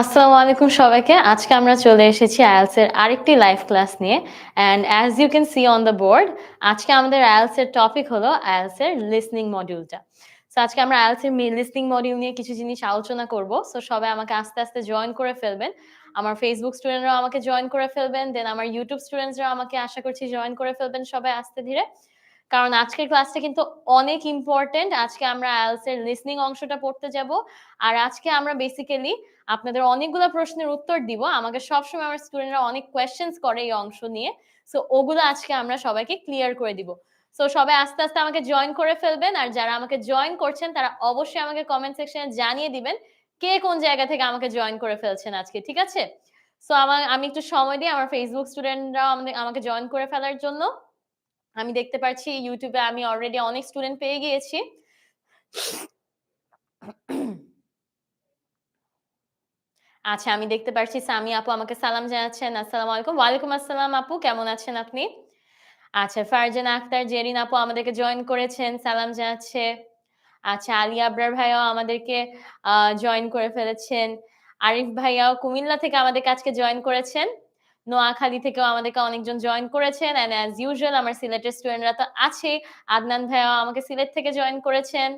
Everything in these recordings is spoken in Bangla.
আসসালামু আলাইকুম সবাইকে। আজকে আমরা চলে এসেছি IELTS এর আরেকটি লাইভ ক্লাস নিয়ে। And as you can see on the board, আজকে আমাদের IELTS এর টপিক হলো IELTS এর লিসনিং মডিউলটা। সো আজকে আমরা IELTS এর লিসনিং মডিউল নিয়ে কিছু জিনিস আলোচনা করব। সো সবাই আমাকে আস্তে, আস্তে জয়েন করে ফেলবেন। আমার Facebook স্টুডেন্টরাও আমাকে জয়েন করে ফেলবেন। দেন আমার YouTube স্টুডেন্টসরাও আমাকে আশা করছি জয়েন করে ফেলবেন সবাই আস্তে ধীরে। কারণ আজকের ক্লাসটা কিন্তু অনেক ইম্পোর্টেন্ট। আজকে আমরা IELTS এর লিসনিং অংশটা পড়তে যাব। আর আজকে আমরা বেসিক্যালি আপনাদের অনেকগুলা প্রশ্নের উত্তর দিব। আমাকে সবসময় আমার স্টুডেন্টরা অনেক কোয়েশ্চেনস করে এই অংশ নিয়ে। সো ওগুলো আজকে আমরা সবাইকে ক্লিয়ার করে দিব। সো সবাই আস্তে, আস্তে আমাকে জয়েন করে ফেলবেন। আর যারা আমাকে জয়েন করছেন তারা অবশ্যই আমাকে কমেন্ট সেকশনে জানিয়ে দিবেন কে কোন জায়গা থেকে আমাকে জয়েন করে ফেলছেন আজকে। ঠিক আছে? সো আমি একটু সময় দিই আমার Facebook স্টুডেন্টরাও আমাকে জয়েন করে ফেলার জন্য। আমি দেখতে পাচ্ছি YouTube এ আমি অলরেডি অনেক স্টুডেন্ট পেয়ে গিয়েছি। আচ্ছা, আমি দেখতে পারছি সামি আপু আমাকে সালাম জানাচ্ছেন। আসসালামু আলাইকুম। ওয়ালাইকুম আসসালাম আপু, কেমন আছেন আপনি? আচ্ছা, ফারজানা আক্তার, জেরিন আপু আমাদেরকে জয়েন করেছেন, সালাম জানাচ্ছে। আচ্ছা, আলী আবরার ভাইয়াও আমাদেরকে আ জয়েন করে ফেলেছেন। আরিফ ভাইয়াও কুমিল্লা থেকে আমাদেরকে আজকে জয়েন করেছেন। নোয়াখালী থেকেও আমাদেরকে অনেকজন জয়েন করেছেন। অ্যান্ড অ্যাজ ইউজুয়াল আমার সিলেটের স্টুডেন্টরা তো আছেই। আদনান ভাইয়াও আমাকে সিলেট থেকে জয়েন করেছেন।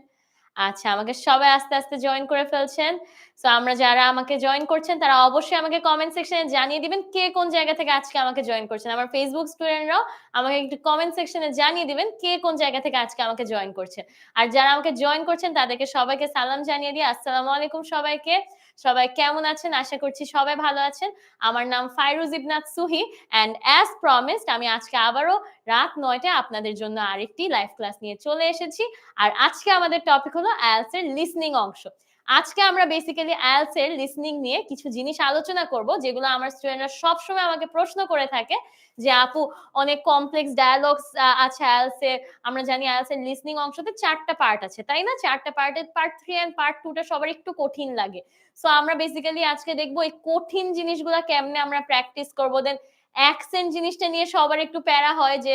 আচ্ছা, আমাকে সবাই আস্তে, আস্তে জয়েন করে ফেলছেন। সো যারা আমাকে জয়েন করছেন তারা অবশ্যই আমাকে কমেন্ট সেকশনে জানিয়ে দিবেন কে কোন জায়গা থেকে আজকে আমাকে জয়েন করছেন। আমার Facebook স্টুডেন্টরাও আমাকে একটু কমেন্ট সেকশনে জানিয়ে দিবেন কে কোন জায়গা থেকে আজকে আমাকে জয়েন করছেন। আর যারা আমাকে জয়েন করছেন তাদেরকে সবাইকে সালাম জানিয়ে দিয়ে আসসালামু আলাইকুম সবাইকে। সবাই কেমন আছেন? আশা করছি সবাই ভালো আছেন। আমার নাম Fairuz Ibnat Suhi and as promised আমি আজকে আবারও রাত ৯ টায় আপনাদের জন্য আরেকটি লাইভ ক্লাস নিয়ে চলে এসেছি। আর আজকে আমাদের টপিক হলো IELTS এর লিসনিং অংশ। আজকে আমরা বেসিক্যালি IELTS এর লিসনিং নিয়ে কিছু জিনিস আলোচনা করব যেগুলো আমার স্টুডেন্টরা সবসময় আমাকে প্রশ্ন করে থাকে যে আপু অনেক কমপ্লেক্স ডায়ালগস আছে IELTS এ। আমরা জানি IELTS এর লিসনিং অংশতে ৪ টা পার্ট আছে, তাই না? ৪ টা পার্টের পার্ট 3 এন্ড পার্ট 2 টা সবার একটু কঠিন লাগে। সো আমরা বেসিক্যালি আজকে দেখব এই কঠিন জিনিসগুলা কেমনে আমরা প্র্যাকটিস করব। দেন অ্যাকসেন্ট জিনিসটা নিয়ে সবার একটু প্যারা হয় যে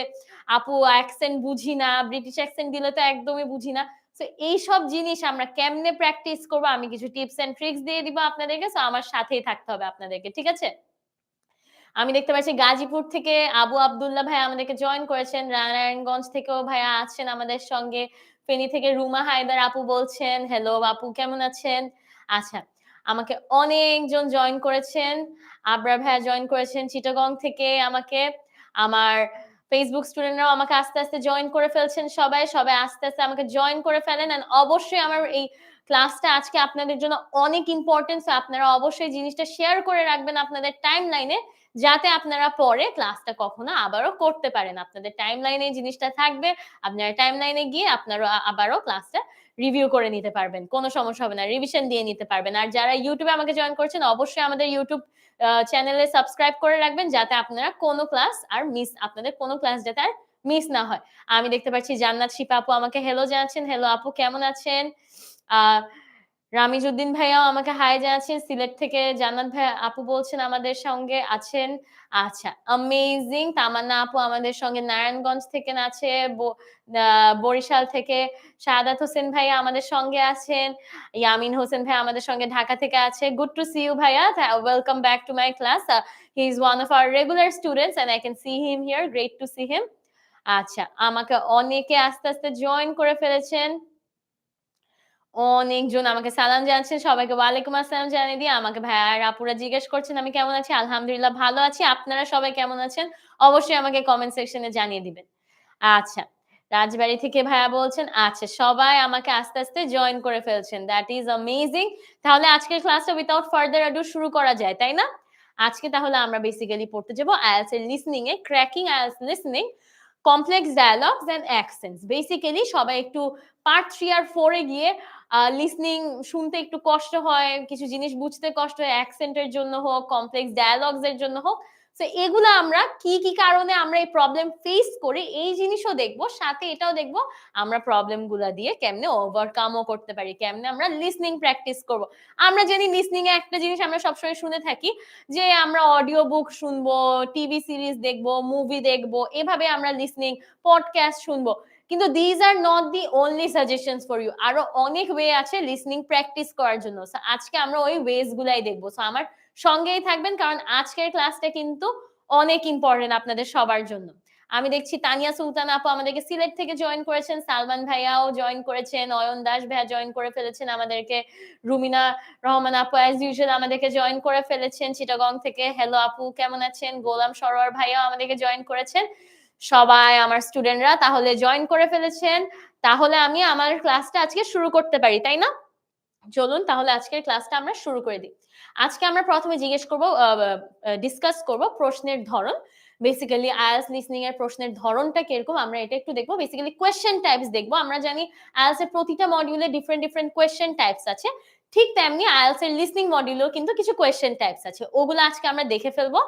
আপু অ্যাকসেন্ট বুঝি না, ব্রিটিশ অ্যাকসেন্ট দিলে তো একদমই বুঝি না। সো এইসব জিনিস আমরা কেমনে প্র্যাকটিস করব আমি কিছু টিপস অ্যান্ড ট্রিকস দিয়ে দিব আপনাদেরকে। সো আমার সাথেই থাকতে হবে আপনাদেরকে। ঠিক আছে? আমি দেখতে পাচ্ছি গাজীপুর থেকে আবু আব্দুল্লাহ ভাইয়া আমাদেরকে জয়েন করেছেন। নারায়ণগঞ্জ থেকেও ভাইয়া আছেন আমাদের সঙ্গে। ফেনী থেকে রুমা হায়দার আপু বলছেন, "হ্যালো আপু কেমন আছেন?" আচ্ছা, আমাকে অনেকজন জয়েন করেছেন। আবরার ভাইয়া জয়েন করেছেন চিটাগং থেকে আমাকে। আমার Facebook স্টুডেন্টরাও আমাকে আস্তে, আস্তে জয়েন করে ফেলছেন সবাই। সবাই আস্তে, আস্তে আমাকে জয়েন করে ফেলেন। অ্যান্ড অবশ্যই আমার এই ক্লাসটা আজকে আপনাদের জন্য অনেক ইম্পোর্টেন্ট। সো আপনারা অবশ্যই জিনিসটা শেয়ার করে রাখবেন আপনাদের টাইমলাইনে যাতে আপনারা পরে ক্লাসটা কখনো আবারও করতে পারেন। আপনাদের টাইমলাইনে এই জিনিসটা থাকবে। আপনারা টাইমলাইনে গিয়ে আপনারা আবারও ক্লাসটা রিভিউ করে নিতে পারবেন। কোন সমস্যা হবে না। রিভিশন দিয়ে নিতে পারবেন। আর যারা YouTube এ আমাকে জয়েন করছেন অবশ্যই আমাদের YouTube চ্যানেলে সাবস্ক্রাইব করে রাখবেন যাতে আপনারা কোন ক্লাস আর আপনাদের কোন ক্লাস যাতে আর মিস না হয়। আমি দেখতে পাচ্ছি জান্নাত শিপা আপু আমাকে হ্যালো জানাচ্ছেন। হ্যালো আপু কেমন আছেন? আ রামিজউদ্দিন ভাইয়াও আমাকে হাই জানাচ্ছেন। সিলেট থেকে জান্নাত ভাইয়া আপু বলছেন আমাদের সঙ্গে আছেন। আচ্ছা, অ্যামেজিং। তামান্না আপু আমাদের সঙ্গে নারায়ণগঞ্জ থেকে আছে। ব আ বরিশাল থেকে শাহাদাত হোসেন ভাইয়া আমাদের সঙ্গে আছেন। ইয়ামিন হোসেন ভাইয়া আমাদের সঙ্গে ঢাকা থেকে আছে। গুড টু সি ইউ ভাইয়া। Welcome back to my class. He is one of our regular students and I can see him here. Great two see him. আচ্ছা, আমাকে অনেকে আস্তে, আস্তে জয়েন করে ফেলেছেন। অনেকজন আমাকে সালাম জানাচ্ছেন। সবাইকে ওয়ালাইকুম আসসালাম জানিয়ে দিয়ে আমাকে ভাইয়া আর আপুরা জিজ্ঞেস করছেন আমি কেমন আছি? আলহামদুলিল্লাহ ভালো আছি। আপনারা সবাই কেমন আছেন? অবশ্যই আমাকে কমেন্ট সেকশনে জানিয়ে দিবেন। আচ্ছা, রাজবাড়ী থেকে ভাইয়া বলছেন, আচ্ছা সবাই আমাকে আস্তে, আস্তে জয়েন করে ফেলছেন। That is amazing. তাহলে আজকের ক্লাসটা উইথআউট ফার্দার অ্যাডু শুরু করা যায়, তাই না? আজকে তাহলে আমরা বেসিক্যালি পড়তে যাব IELTS এর লিসনিং এ, cracking IELTS listening, complex dialogues and accents. Basically সবাই একটু পার্ট 3 আর 4 এ গিয়ে লিসনিং শুনতে একটু কষ্ট হয়, কিছু জিনিস বুঝতে কষ্ট হয়, অ্যাকসেন্ট এর জন্য হোক, কমপ্লেক্স ডায়ালগস এর জন্য হোক। সো এগুলা আমরা কি, কি কারণে আমরা এই প্রবলেম ফেস করি এই জিনিসও দেখব। সাথে এটাও দেখব আমরা প্রবলেম গুলা দিয়ে কেমনে ওভারকামও করতে পারি। কেমনে আমরা লিসনিং প্র্যাকটিস করব। আমরা জানি লিসনিং এ একটা জিনিস আমরা সবসময় শুনে থাকি যে আমরা অডিও বুক শুনবো, টিভি সিরিজ দেখবো, মুভি দেখবো। এভাবে আমরা লিসনিং, পডকাস্ট শুনবো। কিন্তু these are not the only suggestions for you. আরো অনেক ওয়ে আছে লিসনিং প্র্যাকটিস করার জন্য। সো আজকে আমরা ওই ওয়েজ গুলাই দেখবো। সো আমার সঙ্গেই থাকবেন, কারণ আজকের ক্লাসটা কিন্তু অনেক ইম্পর্টেন্ট আপনাদের সবার জন্য। আমি দেখছি তানিয়া সুলতান আপু আমাদেরকে সিলেট থেকে জয়েন করেছেন, সালমান ভাইয়াও জয়েন করেছেন, অয়ন দাস ভাইয়া জয়েন করে ফেলেছেন আমাদেরকে, রুমিনা রহমান আপু অ্যাজ ইউজুয়াল আমাদেরকে জয়েন করে ফেলেছেন চিটাগং থেকে। হ্যালো আপু, কেমন আছেন? গোলাম সরোয়ার ভাইয়াও আমাদেরকে জয়েন করেছেন। সবাই আমার স্টুডেন্টরা তাহলে জয়েন করে ফেলেছেন। তাহলে আমি আমার ক্লাসটা আজকে শুরু করতে পারি, তাই না? চলুন তাহলে আজকের ক্লাসটা আমরা শুরু করে দিই। আজকে আমরা প্রথমে জিজ্ঞেস করব, ডিসকাস করব প্রশ্নের ধরন। বেসিক্যালি আইএলটিএস লিসনিং এর প্রশ্নের ধরনটা কিরকম আমরা এটা একটু দেখবো। বেসিক্যালি কোয়েশ্চেন টাইপস দেখবো। আমরা জানি আইএলটিএস এর প্রতিটা মডিউলে ডিফারেন্ট ডিফারেন্ট কোয়েশ্চেন টাইপস আছে, ঠিক তেমনি আইএলটিএস এর লিসনিং মডিউলেও কিন্তু কিছু কোয়েশ্চেন টাইপস আছে, ওগুলো আজকে আমরা দেখে ফেলবো।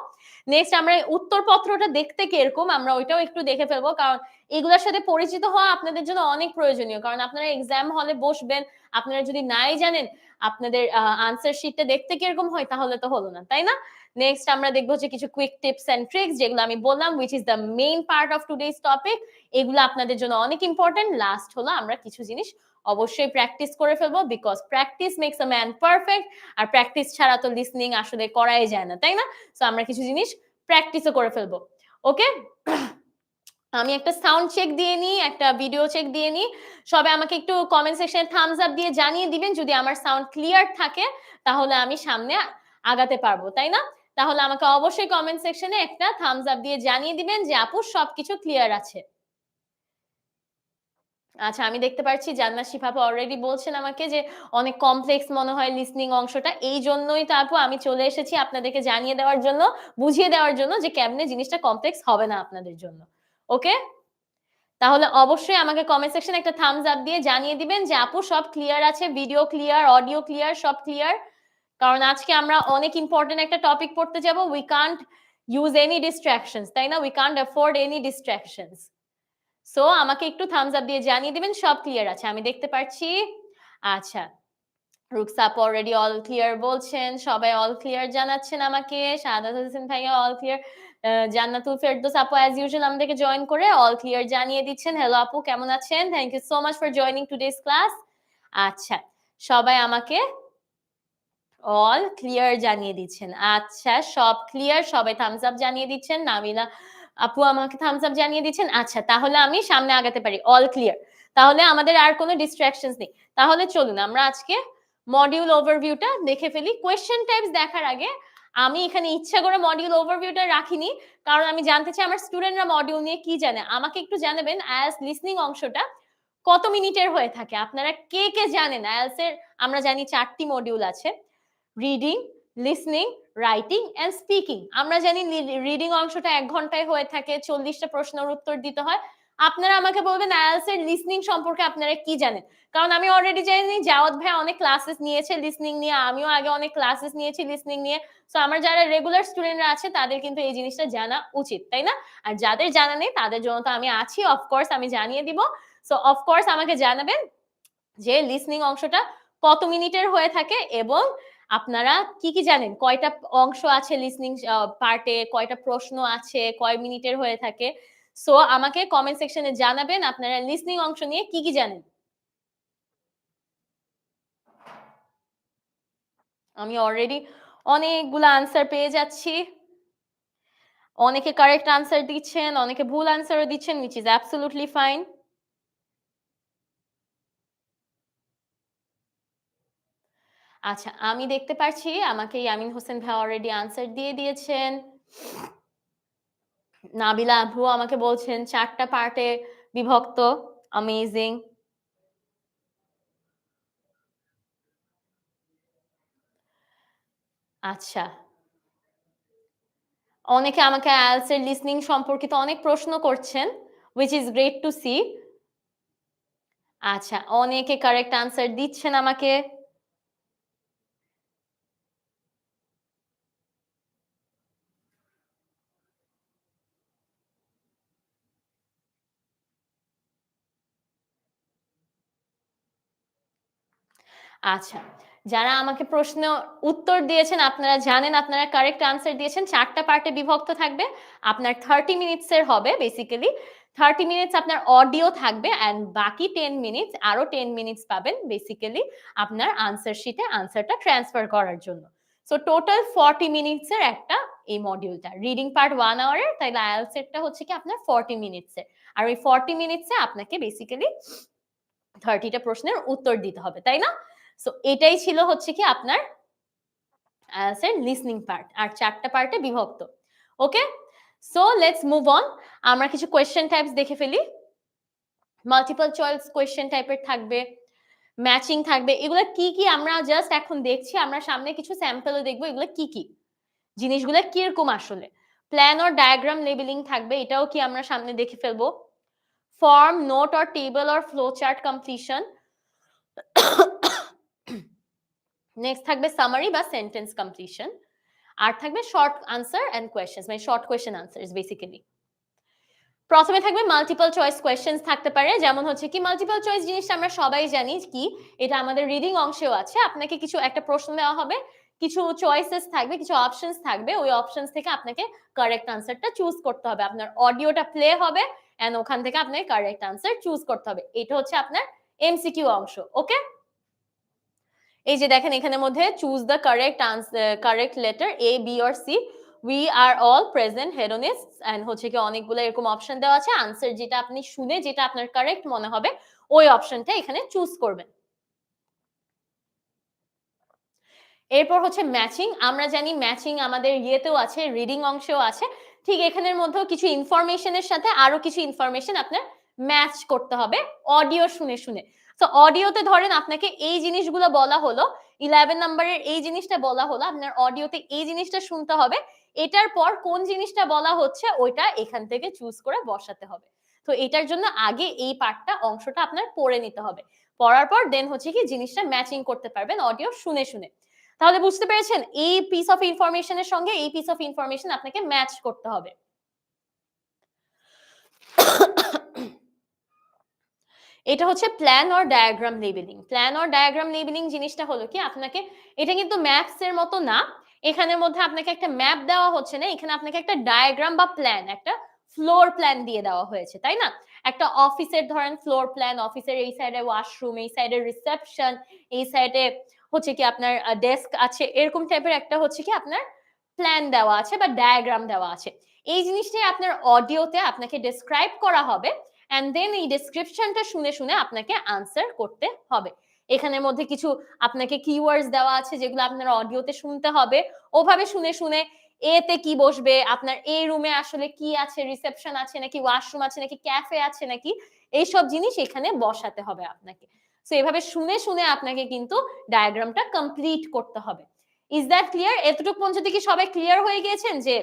নেক্সট আমরা উত্তরপত্রটা দেখতে কিরকম আমরা ওইটাও একটু দেখে ফেলবো, কারণ এগুলোর সাথে পরিচিত হওয়া আপনাদের জন্য অনেক প্রয়োজনীয়। কারণ আপনারা এক্সাম হলে বসবেন, আপনারা যদি নাই জানেন আপনাদের আনসার শিটটা দেখতে কিরকম হয় তাহলে তো হলো না, তাই না? নেক্সট আমরা দেখবো যে কিছু কুইক টিপস এন্ড ট্রিক্স, যেগুলো আমি বললাম which is the main part of today's topic. এগুলো আপনাদের জন্য অনেক ইম্পর্টেন্ট। লাস্ট হলো আমরা কিছু জিনিস অবশ্যই প্র্যাকটিস করে ফেলবো, because practice makes a man perfect. আর প্র্যাকটিস ছাড়া তো লিসনিং আসলে করাই যায় না, তাই না? সো আমরা কিছু জিনিস প্র্যাকটিসও করে ফেলবো। ওকে, আমি একটা সাউন্ড চেক দিয়ে নিই, একটা ভিডিও চেক দিয়ে নিই। সবাই আমাকে একটু কমেন্ট সেকশনে থামস আপ দিয়ে জানিয়ে দিবেন যদি আমার সাউন্ড ক্লিয়ার থাকে, তাহলে আমি সামনে আগাতে পারবো, তাই না? তাহলে আমাকে অবশ্যই কমেন্ট সেকশনে একটা থামস আপ দিয়ে জানিয়ে দিবেন যে আপু সবকিছু ক্লিয়ার আছে। আচ্ছা, আমি দেখতে পাচ্ছি জান্নাত শিফা আপু অলরেডি বলছেন আমাকে যে অনেক কমপ্লেক্স মনে হয় লিসনিং অংশটা। এই জন্যই তো আপু আমি চলে এসেছি আপনাদেরকে জানিয়ে দেওয়ার জন্য, বুঝিয়ে দেওয়ার জন্য যে কেমনে জিনিসটা কমপ্লেক্স হবে না আপনাদের জন্য। ওকে, তাহলে অবশ্যই আমাকে কমেন্ট সেকশনে একটা থামস আপ দিয়ে জানিয়ে দিবেন যে আপু সব ক্লিয়ার আছে, ভিডিও ক্লিয়ার, অডিও ক্লিয়ার, সব ক্লিয়ার। কারণ আজকে আমরা অনেক ইম্পর্টেন্ট একটা টপিক পড়তে যাব। We can't use any distractions, তাই না? We can't afford any distractions. So আমাকে একটু থামস আপ দিয়ে জানিয়ে দিবেন সব ক্লিয়ার আছে। আমি দেখতে পাচ্ছি। আচ্ছা, রুকসা আপু অলরেডি অল ক্লিয়ার বলছেন, সবাই অল ক্লিয়ার জানাচ্ছেন আমাকে। শাহাদাত হোসেন ভাইয়া অল ক্লিয়ার। জান্নাতুল ফেরদৌস আপু অ্যাজ ইউজুয়াল আমাদেরকে জয়েন করে অল ক্লিয়ার জানিয়ে দিচ্ছেন। হ্যালো আপু, কেমন আছেন? Thank you so much for joining today's class. আচ্ছা, সবাই আমাকে অল ক্লিয়ার জানিয়ে দিচ্ছেন। আচ্ছা, সব ক্লিয়ার, সবাই থামস আপ জানিয়ে দিচ্ছেন। নামিলা আপু আমাকে থামস আপ জানিয়ে দিচ্ছেন। আচ্ছা, তাহলে আমি সামনে আগাতে পারি, অল ক্লিয়ার। তাহলে আমাদের আর কোনো ডিস্ট্রাকশনস নেই। তাহলে চলুন আমরা আজকে মডিউল ওভারভিউটা দেখে ফেলি। কোয়েশ্চেন টাইপস দেখার আগে আমি এখানে ইচ্ছা করে মডিউল ওভারভিউটা রাখিনি, কারণ আমি জানতে চাই আমার স্টুডেন্টরা মডিউল নিয়ে কি জানে। আমাকে একটু জানাবেন আইএলটিএস লিসনিং অংশটা কত মিনিটের হয়ে থাকে। আপনারা কে কে জানেন আইএলটিএস এর আমরা জানি 4টি মডিউল আছে, reading, listening, writing and speaking. আমরা জানি রিডিং অংশটা 1 ঘন্টায় হয়ে থাকে, 40টা প্রশ্নের উত্তর দিতে হয়। আপনারা আমাকে বলবেন আইএলটিএস এর লিসনিং সম্পর্কে আপনারা কি জানেন? কারণ আমি অলরেডি জানি জাওয়াদ ভাই অনেক ক্লাসেস নিয়েছে লিসনিং নিয়ে, আমিও আগে অনেক ক্লাসেস নিয়েছি লিসনিং নিয়ে। সো আমার যারা রেগুলার স্টুডেন্টরা আছে তাদের কিন্তু এই জিনিসটা জানা উচিত, তাই না? আর যাদের জানা নেই তাদের জন্য তো আমি আছি, অফকোর্স আমি জানিয়ে দিব। সো অফকোর্স আমাকে জানাবেন যে লিসনিং অংশটা কত মিনিটের হয়ে থাকে, এবং আপনারা কি কি জানেন, কয়টা অংশ আছে লিসনিং পার্টে, কয়টা প্রশ্ন আছে, কয় মিনিটের হয়ে থাকে। সো আমাকে কমেন্ট সেকশনে জানাবেন আপনারা লিসনিং অংশ নিয়ে কি কি জানেন। আমি অলরেডি অনেকগুলো আনসার পেয়ে যাচ্ছি। অনেকে কারেক্ট আনসার দিচ্ছেন, অনেকে ভুল আনসারও দিচ্ছেন, which is absolutely fine. আচ্ছা, আমি দেখতে পাচ্ছি আমাকে ইয়ামিন হোসেন ভাই অলরেডি আনসার দিয়ে দিয়েছেন। নাবিলা আপু আমাকে বলছেন 4টা পার্টে বিভক্ত। অ্যামেজিং। আচ্ছা, অনেকে আমাকে আইএলটিএস এর লিসনিং সম্পর্কিত অনেক প্রশ্ন করছেন, which is great to see. আচ্ছা, অনেকে কারেক্ট আনসার দিচ্ছেন আমাকে। আচ্ছা, যারা আমাকে প্রশ্ন উত্তর দিয়েছেন আপনারা জানেন আপনারা কারেক্ট আনসার দিয়েছেন। 4টা পার্টে বিভক্ত থাকবে। আপনার 30 মিনিটস এর হবে বেসিক্যালি। 30 মিনিটস আপনার অডিও থাকবে অ্যান্ড বাকি 10 মিনিটস আরো 10 মিনিটস পাবেন বেসিক্যালি আপনার আনসার শিটে আনসারটা ট্রান্সফার করার জন্য। সো টোটাল 40 মিনিটস এর একটা এই মডিউলটা। রিডিং পার্ট 1 আওয়ারের, তাইলে আইএলটিএস এরটা হচ্ছে কি আপনার 40 মিনিটস এর। আর ওই 40 মিনিটসে আপনাকে বেসিক্যালি 30 টা প্রশ্নের উত্তর দিতে হবে, তাই না? সো এটাই ছিল হচ্ছে কি আপনার আইএলটিএস এর লিসনিং পার্ট, আর 4টা পার্টে বিভক্ত। ওকে, সো লেটস মুভ অন। আমরা কিছু কোয়েশ্চেন টাইপস দেখে ফেলি। মাল্টিপল চয়েস কোয়েশ্চেন টাইপের থাকবে, ম্যাচিং থাকবে। এগুলো কি কি আমরা জাস্ট এখন দেখছি, আমরা সামনে কিছু স্যাম্পলও দেখবো এগুলো কি কি জিনিসগুলো কিরকম আসলে। প্ল্যান অর ডায়াগ্রাম লেবেলিং থাকবে, এটাও কি আমরা সামনে দেখে ফেলবো। Form, note or table or flow chart completion. Next থাকবে সামারি বা সেন্টেন্স কমপ্লিশন। আর থাকবে শর্ট আনসার এন্ড কোয়েশ্চেন্স, মানে শর্ট কোয়েশ্চেন আনসারস বেসিক্যালি। প্রথমে থাকবে মাল্টিপল চয়েস কোয়েশ্চেন্স থাকতে পারে, যেমন হচ্ছে কি মাল্টিপল চয়েস জিনিসটা আমরা সবাই জানি কি, এটা আমাদের রিডিং অংশেও আছে। আপনাকে কিছু একটা প্রশ্ন দেওয়া হবে, কিছু চয়েসেস থাকবে, কিছু অপশনস থাকবে, ওই অপশনস থেকে আপনাকে কারেক্ট আনসারটা চুজ করতে হবে। আপনার অডিওটা প্লে হবে এন্ড ওখান থেকে আপনাকে কারেক্ট আনসার চুজ করতে হবে। এটা হচ্ছে আপনার এমসিকিউ অংশ। ওকে, এই যে দেখেন এখানের মধ্যে choose the correct answer, correct letter A, B or C, we are all present hedonists, and হচ্ছে কি অনেকগুলো এরকম অপশন দেওয়া আছে। আনসার যেটা আপনি শুনে যেটা আপনার কারেক্ট মনে হবে ওই অপশনটা এখানে চুজ করবেন। এরপর হচ্ছে ম্যাচিং। আমরা জানি ম্যাচিং আমাদের ইয়েতেও আছে, রিডিং অংশেও আছে। ঠিক এখানের মধ্যেও কিছু ইনফরমেশনের সাথে আরো কিছু ইনফরমেশন আপনার ম্যাচ করতে হবে অডিও শুনে শুনে। সো অডিওতে ধরেন আপনাকে এই জিনিসগুলো বলা হলো, 11 নম্বরের এই জিনিসটা বলা হলো, আপনার অডিওতে এই জিনিসটা শুনতে হবে। এটার পর কোন জিনিসটা বলা হচ্ছে ওইটা এখান থেকে চুজ করে বসাতে হবে। তো এটার জন্য আগে এই পার্টটা অংশটা আপনার পড়ে নিতে হবে। পড়ার পর দেন হচ্ছে কি জিনিসটা ম্যাচিং করতে পারবেন অডিও শুনে শুনে। তাহলে বুঝতে পেরেছেন এই পিস অফ ইনফরমেশনের সঙ্গে এই পিস অফ ইনফরমেশন আপনাকে ম্যাচ করতে হবে। এটা হচ্ছে plan or diagram labelling. Plan or diagram labelling জিনিসটা হলো কি আপনাকে, এটা কিন্তু ম্যাপস এর মতো না। এখানের মধ্যে আপনাকে একটা ম্যাপ দেওয়া হচ্ছে না, এখানে আপনাকে একটা ডায়াগ্রাম বা প্ল্যান, একটা ফ্লোর প্ল্যান দিয়ে দেওয়া হয়েছে, তাই না? একটা অফিসের ধরেন ফ্লোর প্ল্যান, অফিসের এই সাইডে ওয়াশরুম, এই সাইডে রিসেপশন, এই সাইডে হচ্ছে কি আপনার ডেস্ক আছে, এরকম টাইপের একটা হচ্ছে কি আপনার প্ল্যান দেওয়া আছে বা ডায়াগ্রাম দেওয়া আছে। এই জিনিসটাই আপনার অডিওতে আপনাকে ডেসক্রাইব করা হবে এন্ড দেন এই ডেসক্রিপশনটা শুনে শুনে আপনাকে আনসার করতে হবে। এখানের মধ্যে কিছু আপনাকে কিওয়ার্ডস দেওয়া আছে যেগুলো আপনার অডিওতে শুনতে হবে, ওভাবে শুনে শুনে এতে কি বসবে, আপনার এই রুমে আসলে কি আছে, রিসেপশন আছে নাকি, ওয়াশরুম আছে নাকি, ক্যাফে আছে নাকি, এইসব জিনিস এখানে বসাতে হবে আপনাকে। সো এভাবে শুনে শুনে আপনাকে কিন্তু ডায়াগ্রামটা কমপ্লিট করতে হবে। Is that clear? এতটুকু পর্যন্ত কি সবাই ক্লিয়ার হয়ে গিয়েছেন যে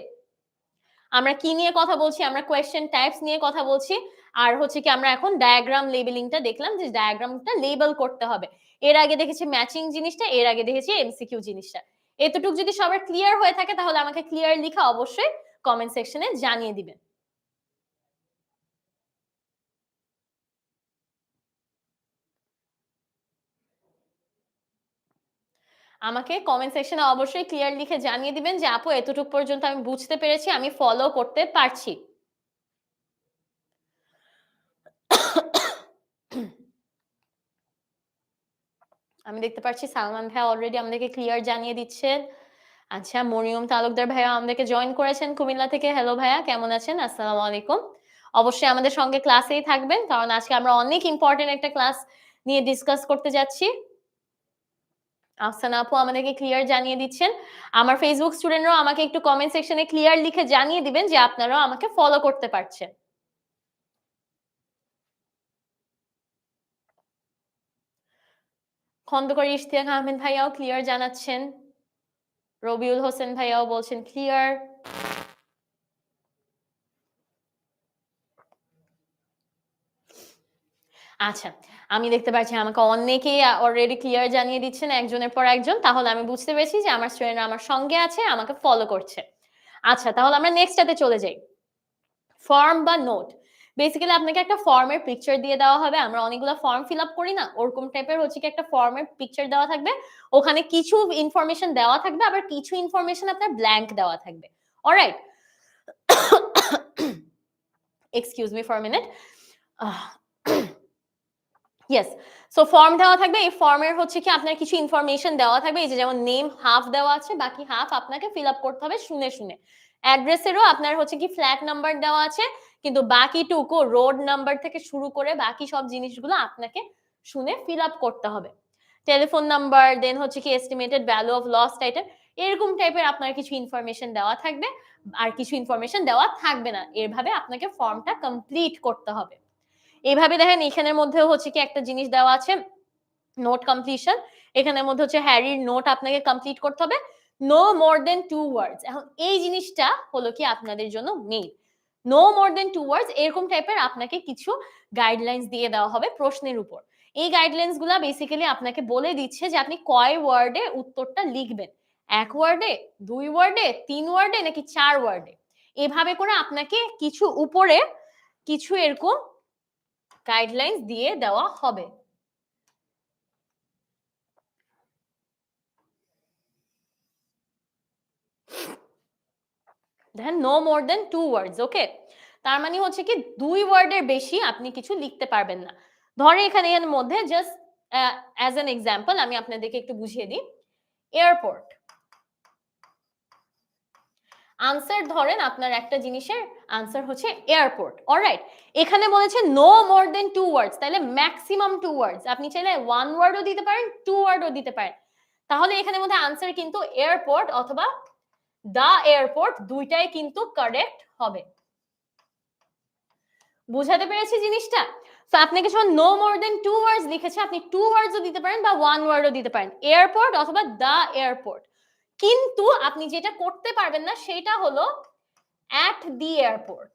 আমরা কি নিয়ে কথা বলছি? আমরা কোয়েশ্চেন টাইপস নিয়ে কথা বলছি। আর হচ্ছে কি আমরা এখন ডায়াগ্রাম লেবেলিংটা দেখলাম যে ডায়াগ্রামটা লেবেল করতে হবে। এর আগে দেখেছি ম্যাচিং জিনিসটা, এর আগে দেখেছি এমসিকিউ জিনিসটা। এতটুকু যদি সবার ক্লিয়ার হয়ে থাকে তাহলে আমাকে ক্লিয়ার লিখে অবশ্যই কমেন্ট সেকশনে জানিয়ে দিবেন। আমাকে কমেন্ট সেকশনে অবশ্যই ক্লিয়ার লিখে জানিয়ে দিবেন যে আপু এতটুকু পর্যন্ত আমি বুঝতে পেরেছি, আমি ফলো করতে পারছি। আমি দেখতে পাচ্ছি সালমান ভাইয়া অলরেডি আমাদেরকে ক্লিয়ার জানিয়ে দিচ্ছেন। আচ্ছা, মরিয়ম তালুকদার ভাইয়া আমাদেরকে জয়েন করেছেন কুমিল্লা থেকে। হ্যালো ভাইয়া, কেমন আছেন? আসসালামু আলাইকুম। অবশ্যই আমাদের সঙ্গে ক্লাসেই থাকবেন কারণ আজকে আমরা অনেক ইম্পর্টেন্ট একটা ক্লাস নিয়ে ডিসকাস করতে যাচ্ছি। আফসানা আপু আমাদেরকে ক্লিয়ার জানিয়ে দিচ্ছেন। আমার ফেসবুক স্টুডেন্টরাও আমাকে একটু কমেন্ট সেকশনে ক্লিয়ার লিখে জানিয়ে দিবেন যে আপনারাও আমাকে ফলো করতে পারছেন। খন্দকার ইশতিয়াক আহমেদ ভাইয়াও ক্লিয়ার জানাচ্ছেন। রবিউল হোসেন ভাইয়াও বলছেন ক্লিয়ার। আচ্ছা, আমি দেখতে পাচ্ছি আমাকে অনেকেই অলরেডি ক্লিয়ার জানিয়ে দিচ্ছেন একজনের পর একজন। তাহলে আমি বুঝতে পেরেছি যে আমার স্টুডেন্টরা আমার সঙ্গে আছে, আমাকে ফলো করছে। আচ্ছা, তাহলে আমরা নেক্সটটাতে চলে যাই। ফর্ম বা নোট। বেসিক্যালি আপনাকে একটা ফর্মের পিকচার দিয়ে দেওয়া হবে। আমরা অনেকগুলো ফর্ম ফিল আপ করি না? ওরকম টাইপের হচ্ছে কি একটা ফর্মের পিকচার দেওয়া থাকবে। ওখানে কিছু ইনফরমেশন দেওয়া থাকবে, আবার কিছু ইনফরমেশন আপনার ব্ল্যাংক দেওয়া থাকবে। Alright? Excuse me for minute. Yes, so form দেওয়া থাকবে। এই ফর্মের হচ্ছে কি আপনার কিছু ইনফরমেশন দেওয়া থাকবে, এই যে যেমন নেম হাফ দেওয়া আছে, বাকি হাফ আপনাকে ফিল আপ করতে হবে শুনে শুনে। অ্যাড্রেসেরও আপনার হচ্ছে কি ফ্ল্যাট নাম্বার দেওয়া আছে, কিন্তু বাকিটুকু রোড নাম্বার থেকে শুরু করে বাকি সব জিনিসগুলো আপনাকে শুনে ফিল আপ করতে হবে। টেলিফোন নাম্বার, দেন হচ্ছে কি estimated value of lost item, এরকম টাইপের আপনার কিছু ইনফরমেশন দেওয়া থাকবে, আর কিছু ইনফরমেশন দেওয়া থাকবে না। এভাবে আপনাকে ফর্মটা কমপ্লিট করতে হবে। এইভাবে দেখেন এখানের মধ্যেও হচ্ছে কি একটা জিনিস দেওয়া আছে, নোট কমপ্লিশন। এখানের মধ্যে হচ্ছে হ্যারির নোট আপনাকে কমপ্লিট করতে হবে, নো মোর দেন 2 ওয়ার্ডস। এখন এই জিনিসটা হলো কি আপনাদের জন্য মেইন, নো মোর দেন 2 ওয়ার্ডস। এরকম টাইপের আপনাকে কিছু গাইডলাইন্স দিয়ে দেওয়া হবে প্রশ্নের উপর। এই গাইডলাইন্স গুলা বেসিক্যালি আপনাকে বলে দিচ্ছে যে আপনি কয় ওয়ার্ডে উত্তরটা লিখবেন, 1 ওয়ার্ডে, 2 ওয়ার্ডে, 3 ওয়ার্ডে নাকি 4 ওয়ার্ডে। এভাবে করে আপনাকে কিছু উপরে কিছু এরকম গাইডলাইন্স দিয়ে দেওয়া হবে। দেখেন নো মোর দেন 2 ওয়ার্ডস, ওকে। তার মানে হচ্ছে কি 2 ওয়ার্ডের বেশি আপনি কিছু লিখতে পারবেন না। ধরে এখানে এর মধ্যে জাস্ট অ্যাজ অ্যান এক্সাম্পল আমি আপনাদেরকে একটু বুঝিয়ে দিই। এয়ারপোর্ট, আনসার ধরেন আপনার একটা জিনিসের আনসার হচ্ছে এয়ারপোর্ট, অলরাইট। এখানে বলেছে নো মোর দেন 2 ওয়ার্ডস, তাহলে ম্যাক্সিমাম 2 ওয়ার্ডস। আপনি চাইলে 1 ওয়ার্ডও দিতে পারেন, 2 ওয়ার্ডও দিতে পারেন। তাহলে এখানের মধ্যে আনসার কিন্তু এয়ারপোর্ট অথবা দা এয়ারপোর্ট দুইটাই কিন্তু কারেক্ট হবে। বুঝাতে পেরেছি জিনিসটা? সো আপনাকে যখন নো মোর দেন 2 ওয়ার্ডস লিখেছে, আপনি 2 ওয়ার্ডসও দিতে পারেন বা 1 ওয়ার্ডও দিতে পারেন, এয়ারপোর্ট অথবা দা এয়ারপোর্ট। কিন্তু আপনি যেটা করতে পারবেন না সেটা হলো অ্যাট দি এয়ারপোর্ট।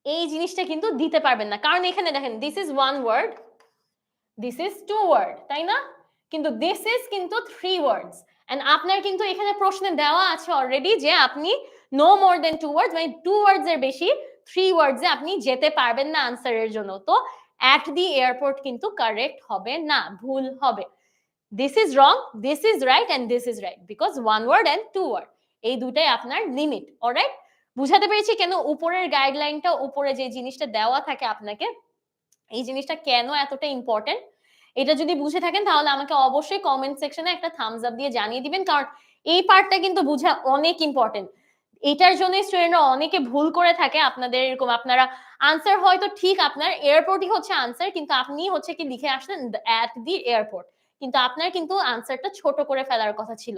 এই জিনিসটা কিন্তু দিতে পারবেন না, কারণ এখানে দেখেন this is 1 word, this is 2 word, তাই না? কিন্তু দিস ইজ কিন্তু 3 ওয়ার্ডস। এন্ড আপনার কিন্তু এখানে প্রশ্নে দেওয়া আছে অলরেডি যে আপনি নো মোর দেন 2 ওয়ার্ডস, মানে 2 ওয়ার্ডস এর বেশি 3 ওয়ার্ডসে আপনি যেতে পারবেন না আনসারের জন্য। তো অ্যাট দি এয়ারপোর্ট কিন্তু কারেক্ট হবে না, ভুল হবে। This is wrong, this is right and this is right, because 1 word and 2 word এই দুটাই আপনার লিমিট, অলরাইট। বুঝাতে পেরেছি কেন উপরের গাইডলাইনটা, উপরে যে জিনিসটা দেওয়া থাকে আপনাকে, এই জিনিসটা কেন এতটা ইম্পর্টেন্ট, এটা যদি বুঝে থাকেন তাহলে আমাকে অবশ্যই কমেন্ট সেকশনে একটা থামস আপ দিয়ে জানিয়ে দিবেন, কারণ এই পার্টটা কিন্তু বোঝা অনেক ইম্পর্টেন্ট। এটার জন্য স্টুডেন্টরা অনেকে ভুল করে থাকে। আপনাদের এরকম আপনারা আনসার হয়তো ঠিক আপনার এয়ারপোর্টই হচ্ছে আনসার, কিন্তু আপনি হচ্ছে কি লিখে আসলেন অ্যাট দি এয়ারপোর্ট, কিন্তু আপনার কিন্তু আনসারটা ছোট করে ফেলার কথা ছিল,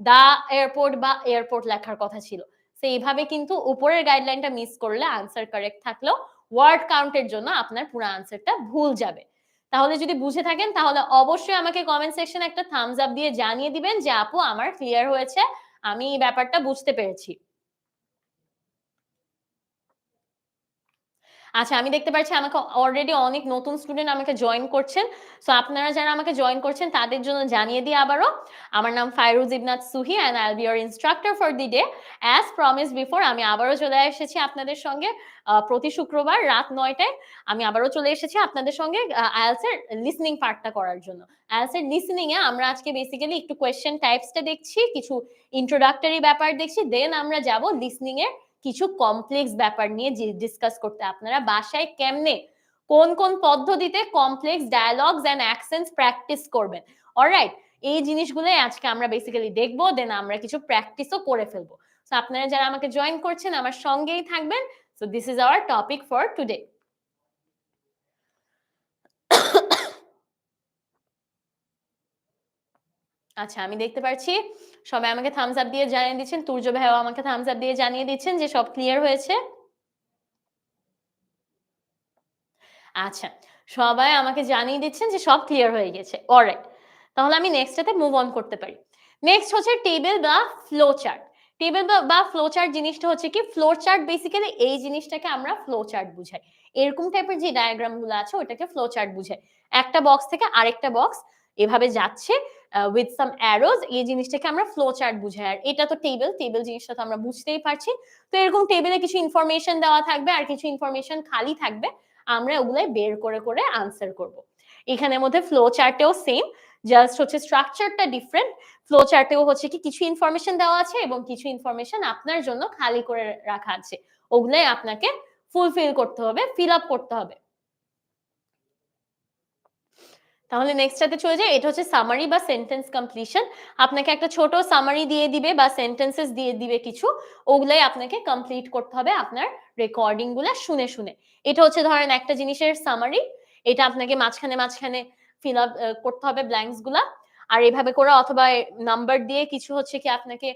দা এয়ারপোর্ট বা এয়ারপোর্ট লেখার কথা ছিল। তো এইভাবে কিন্তু উপরের গাইডলাইনটা মিস করলে আনসার কারেক্ট থাকলেও ওয়ার্ড কাউন্টের জন্য আপনার পুরো আনসারটা ভুল যাবে। তাহলে যদি বুঝে থাকেন তাহলে অবশ্যই আমাকে কমেন্ট সেকশনে একটা থামস আপ দিয়ে জানিয়ে দিবেন যে আপু আমার ক্লিয়ার হয়েছে, আমি এই ব্যাপারটা বুঝতে পেরেছি। আচ্ছা, আমি দেখতে পাচ্ছি আমাকে অলরেডি অনেক নতুন স্টুডেন্ট আমাকে জয়েন করছেন। সো আপনারা যারা আমাকে জয়েন করছেন তাদের জন্য জানিয়ে দিই আবারও, আমার নাম Fairuz Ibnat Suhi and I will be your instructor for the day. As promised before আমি আবারও চলে এসেছি আপনাদের সঙ্গে প্রতি শুক্রবার রাত ৯টায়। আমি আবারও চলে এসেছি আপনাদের সঙ্গে আইএলটিএস এর লিসনিং পার্টটা করার জন্য। আইএলটিএস এর লিসনিং এ আমরা আজকে বেসিক্যালি একটু কোয়েশ্চেন টাইপসটা দেখছি, কিছু ইন্ট্রোডাক্টরি ব্যাপার দেখছি, দেন আমরা যাব লিসনিং এর কিছু কমপ্লেক্স ব্যাপার নিয়ে ডিসকাস করতে। আপনারা বাসায় কেমনে কোন কোন পদ্ধতিতে complex dialogues and accents practice করবেন, অলরাইট, এই জিনিসগুলোই আজকে আমরা বেসিক্যালি দেখবো, দেন আমরা কিছু প্র্যাকটিসও করে ফেলবো। সো আপনারা যারা আমাকে জয়েন করছেন আমার সঙ্গেই থাকবেন। So this is our topic for today. আচ্ছা, আমি দেখতে পাচ্ছি সবাই আমাকে থামস আপ দিয়ে জানিয়ে দিচ্ছেন, তুর্য ভাইও আমাকে থামস আপ দিয়ে জানিয়ে দিচ্ছেন যে সব ক্লিয়ার হয়েছে। আচ্ছা, সবাই আমাকে জানিয়ে দিচ্ছেন যে সব ক্লিয়ার হয়ে গেছে, অলরাইট। তাহলে আমি নেক্সটটাতে মুভ অন করতে পারি। নেক্সট হচ্ছে টেবিল বা ফ্লো চার্ট। টেবিল বা ফ্লো চার্ট জিনিসটা হচ্ছে কি, ফ্লো চার্ট বেসিক্যালি এই জিনিসটাকে আমরা ফ্লো চার্ট বুঝাই। এরকম টাইপের যে ডায়াগ্রাম গুলো আছে ওটাকে ফ্লো চার্ট বুঝায়। একটা বক্স থেকে আরেকটা বক্স এভাবে যাচ্ছে উইথ সাম অ্যারোজ, এই জিনিসটাকে আমরা ফ্লো চার্ট বুঝাই। আর এটা তো টেবিল, টেবিল জিনিসটা তো আমরা বুঝতেই পারছি। তো এরকম টেবিলে কিছু ইনফরমেশন দেওয়া থাকবে আর কিছু ইনফরমেশন খালি থাকবে, আমরা ওগুলাই বের করে করে আনসার করব। এখানের মধ্যে ফ্লো চার্টেও সেম, জাস্ট হচ্ছে স্ট্রাকচারটা ডিফারেন্ট। ফ্লো চার্টেও হচ্ছে কি কিছু ইনফরমেশন দেওয়া আছে এবং কিছু ইনফরমেশন আপনার জন্য খালি করে রাখা আছে। ওগুলাই আপনাকে ফুলফিল করতে হবে, ফিল আপ করতে হবে। তাহলে নেক্সটটাতে চলে যাই। এটা হচ্ছে সামারি বা সেন্টেন্স কমপ্লিশন। আপনাকে একটা ছোট সামারি দিয়ে দিবে বা সেন্টেন্সেস দিয়ে দিবে কিছু। ওগুলাই আপনাকে কমপ্লিট করতে হবে আপনার রেকর্ডিং গুলা শুনে, শুনে। এটা হচ্ছে ধরেন একটা জিনিসের সামারি। এটা আপনাকে মাঝখানে, মাঝখানে ফিল আপ করতে হবে ব্ল্যাঙ্কস গুলা। আর এভাবে করে অথবা নাম্বার দিয়ে কিছু হচ্ছে কি আপনাকে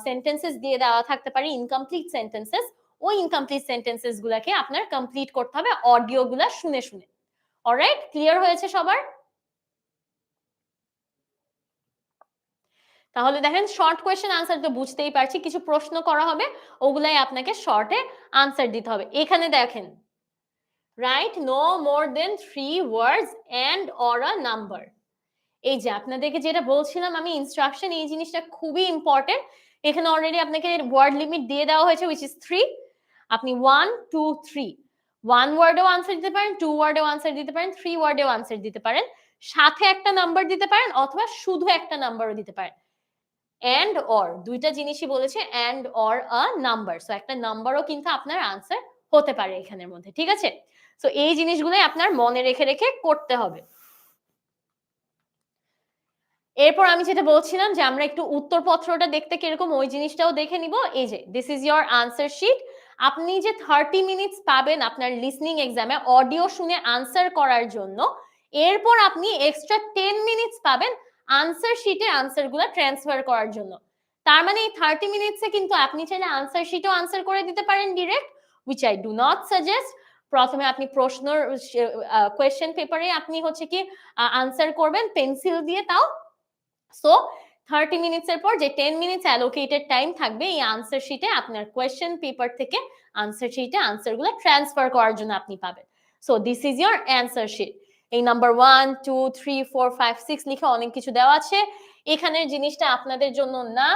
সেন্টেন্সেস দিয়ে দেওয়া থাকতে পারে, ইনকমপ্লিট সেন্টেন্সেস। ওই ইনকমপ্লিট সেন্টেন্সেস গুলাকে আপনার কমপ্লিট করতে হবে অডিও গুলা শুনে, শুনে। অলরাইট? ক্লিয়ার হয়েছে সবার? তাহলে দেখেন শর্ট কোয়েশ্চেন আনসার তো বুঝতেই পারছি, কিছু প্রশ্ন করা হবে, ওগুলাই আপনাকে শর্টে আনসার দিতে হবে। এখানে দেখেন, write no more than 3 words and or a number. এই যে আপনাদেরকে যেটা বলছিলাম আমি ইনস্ট্রাকশন, এই জিনিসটা খুবই ইম্পর্টেন্ট। এখানে অলরেডি আপনাকে ওয়ার্ড লিমিট দিয়ে দেওয়া হয়েছে which is 3। আপনি 1 2 3 1 ওয়ার্ডেও আনসার দিতে পারেন, 2 ওয়ার্ডেও আনসার দিতে পারেন, 3 ওয়ার্ডেও আনসার দিতে পারেন, সাথে একটা নাম্বার দিতে পারেন অথবা শুধু একটা নাম্বারও দিতে পারেন। and or দুইটা জিনিসই বলেছে and or a number, so একটা নাম্বারও কিন্তু আপনার আনসার হতে পারে এখানের মধ্যে, ঠিক আছে? সো এই জিনিসগুলোই আপনার মনে রেখে রেখে করতে হবে। এরপর আমি যেটা বলছিলাম যে আমরা একটু উত্তরপত্রটা দেখতে কিরকম ওই জিনিসটাও দেখে নিব। এই যে this is your answer sheet. আপনি যে 30 মিনিটস পাবেন আপনার লিসনিং এক্সামে অডিও শুনে আনসার করার জন্য, এরপর আপনি এক্সট্রা 10 মিনিটস পাবেন আনসার শিটে আনসারগুলো ট্রান্সফার করার জন্য। তার মানে এই 30 মিনিটসে কিন্তু আপনি চাইলে আনসার শিটও আনসার করে দিতে পারেন direct, which I do not suggest। প্রথমে আপনি প্রশ্নের কোয়েশ্চেন পেপারে আপনি হচ্ছে কি আনসার করবেন পেন্সিল দিয়ে, তাও। সো 30 মিনিটস এর পর যে 10 মিনিটস অ্যালোকেটেড টাইম থাকবে এই আনসার শিটে আপনার কোয়েশ্চেন পেপার থেকে আনসার শিটে আনসারগুলো ট্রান্সফার করার জন্য আপনি পাবেন। So this is your answer sheet. এই নাম্বার 1 2 3 4 5 6 লিখে অনেক কিছু দেওয়া আছে। এখানের জিনিসটা আপনাদের জন্য না,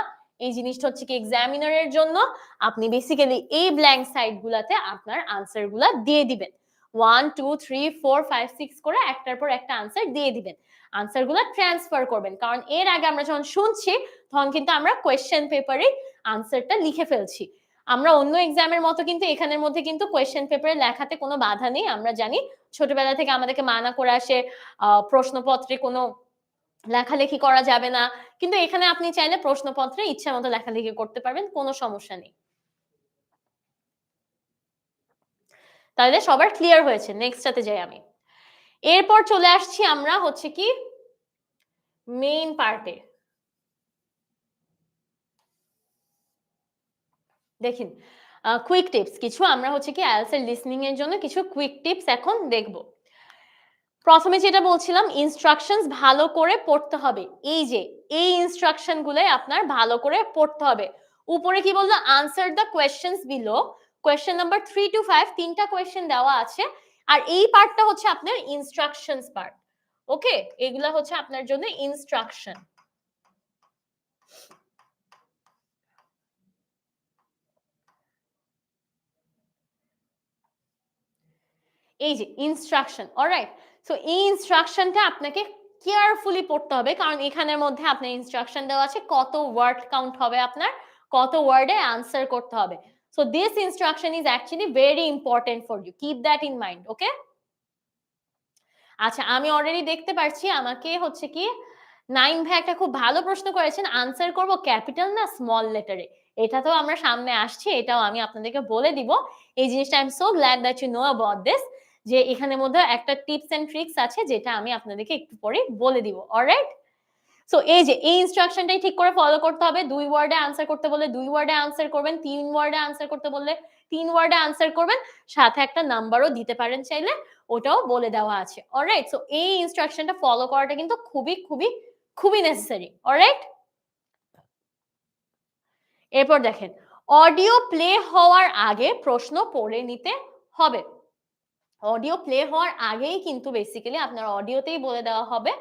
এই জিনিসটা হচ্ছে কি এক্সামিনারের জন্য। আপনি বেসিক্যালি এই ব্ল্যাঙ্ক সাইড গুলাতে আপনার আনসার গুলা দিয়ে দিবেন। 1 2 3 4 5 6 করে একটার পর একটা আনসার দিয়ে দিবেন। আনসারগুলো ট্রান্সফার করবেন, কারণ এর আগে আমরা যখন শুনছি তখন কিন্তু আমরা কোয়েশ্চেন পেপারে আনসারটা লিখে ফেলছি। আমরা অন্য এক্সামের মতো কিন্তু এখানের মধ্যে কিন্তু কোয়েশ্চেন পেপারে লেখাতে কোনো বাধা নেই। আমরা জানি ছোটবেলা থেকে আমাদেরকে মানা করে আসে প্রশ্নপত্রে কোনো লেখালেখি করা যাবে না, কিন্তু এখানে আপনি চাইলে প্রশ্নপত্রে ইচ্ছা মতো লেখালেখি করতে পারবেন, কোনো সমস্যা নেই। তাহলে সবার ক্লিয়ার হয়েছে? নেক্সটটাতে যাই আমি। এরপর চলে আসছি আমরা হচ্ছে কি মেইন পার্টে। দেখেন কুইক টিপস কিছু আমরা হচ্ছে কি আইএলটিএস এর লিসনিং এর জন্য কিছু কুইক টিপস এখন দেখব। প্রথমে যেটা বলছিলাম ইনস্ট্রাকশনস ভালো করে পড়তে হবে। এই যে এই ইনস্ট্রাকশন গুলো আপনার ভালো করে পড়তে হবে। উপরে কি বললো, answer the questions below. Question number 3 to 5 তিনটা কোয়েশ্চেন দেওয়া আছে, আর এই পার্টটা হচ্ছে আপনার ইনস্ট্রাকশনস পার্ট। ওকে, এগুলা হচ্ছে আপনার জন্য ইনস্ট্রাকশন। এই যে ইনস্ট্রাকশন, অলরাইট। সো এই ইনস্ট্রাকশনটা আপনাকে কেয়ারফুলি পড়তে হবে, কারণ এখানের মধ্যে আপনার ইনস্ট্রাকশন দেওয়া আছে কত ওয়ার্ড কাউন্ট হবে, আপনার কত ওয়ার্ডে আনসার করতে হবে। So this instruction is actually very important for you, keep that in mind. Okay, আচ্ছা আমি অলরেডি দেখতে পাচ্ছি আমাকে হচ্ছে কি 9 ভাই একটা খুব ভালো প্রশ্ন করেছেন, আনসার করব ক্যাপিটাল না স্মল লেটারে। এটা তো আমরা সামনে আসছি, এটাও আমি আপনাদেরকে বলে দিব। এই জিনিসটা I am so glad that you know about this, যে এখানের মধ্যে একটা টিপস এন্ড ট্রিক্স আছে যেটা আমি আপনাদেরকে একটু পরে বলে দিব। অলরাইট, সো এই যে এই ইনস্ট্রাকশনটাই ঠিক করে ফলো করতে হবে। 2 ওয়ার্ডে আনসার করতে বললে 2 ওয়ার্ডে আনসার করবেন, 3 ওয়ার্ডে আনসার করতে বললে 3 ওয়ার্ডে আনসার করবেন, সাথে একটা নাম্বারও দিতে পারেন চাইলে, ওটাও বলে দেওয়া আছে। অলরাইট, সো এই ইনস্ট্রাকশনটা ফলো করাটা কিন্তু খুবই খুবই খুবই নেসেসারি। অলরাইট, এরপর দেখেন অডিও প্লে হওয়ার আগে প্রশ্ন পড়ে নিতে হবে। অডিও প্লে হওয়ার আগেই কিন্তু বেসিক্যালি আপনার অডিওতেই বলে দেওয়া হবে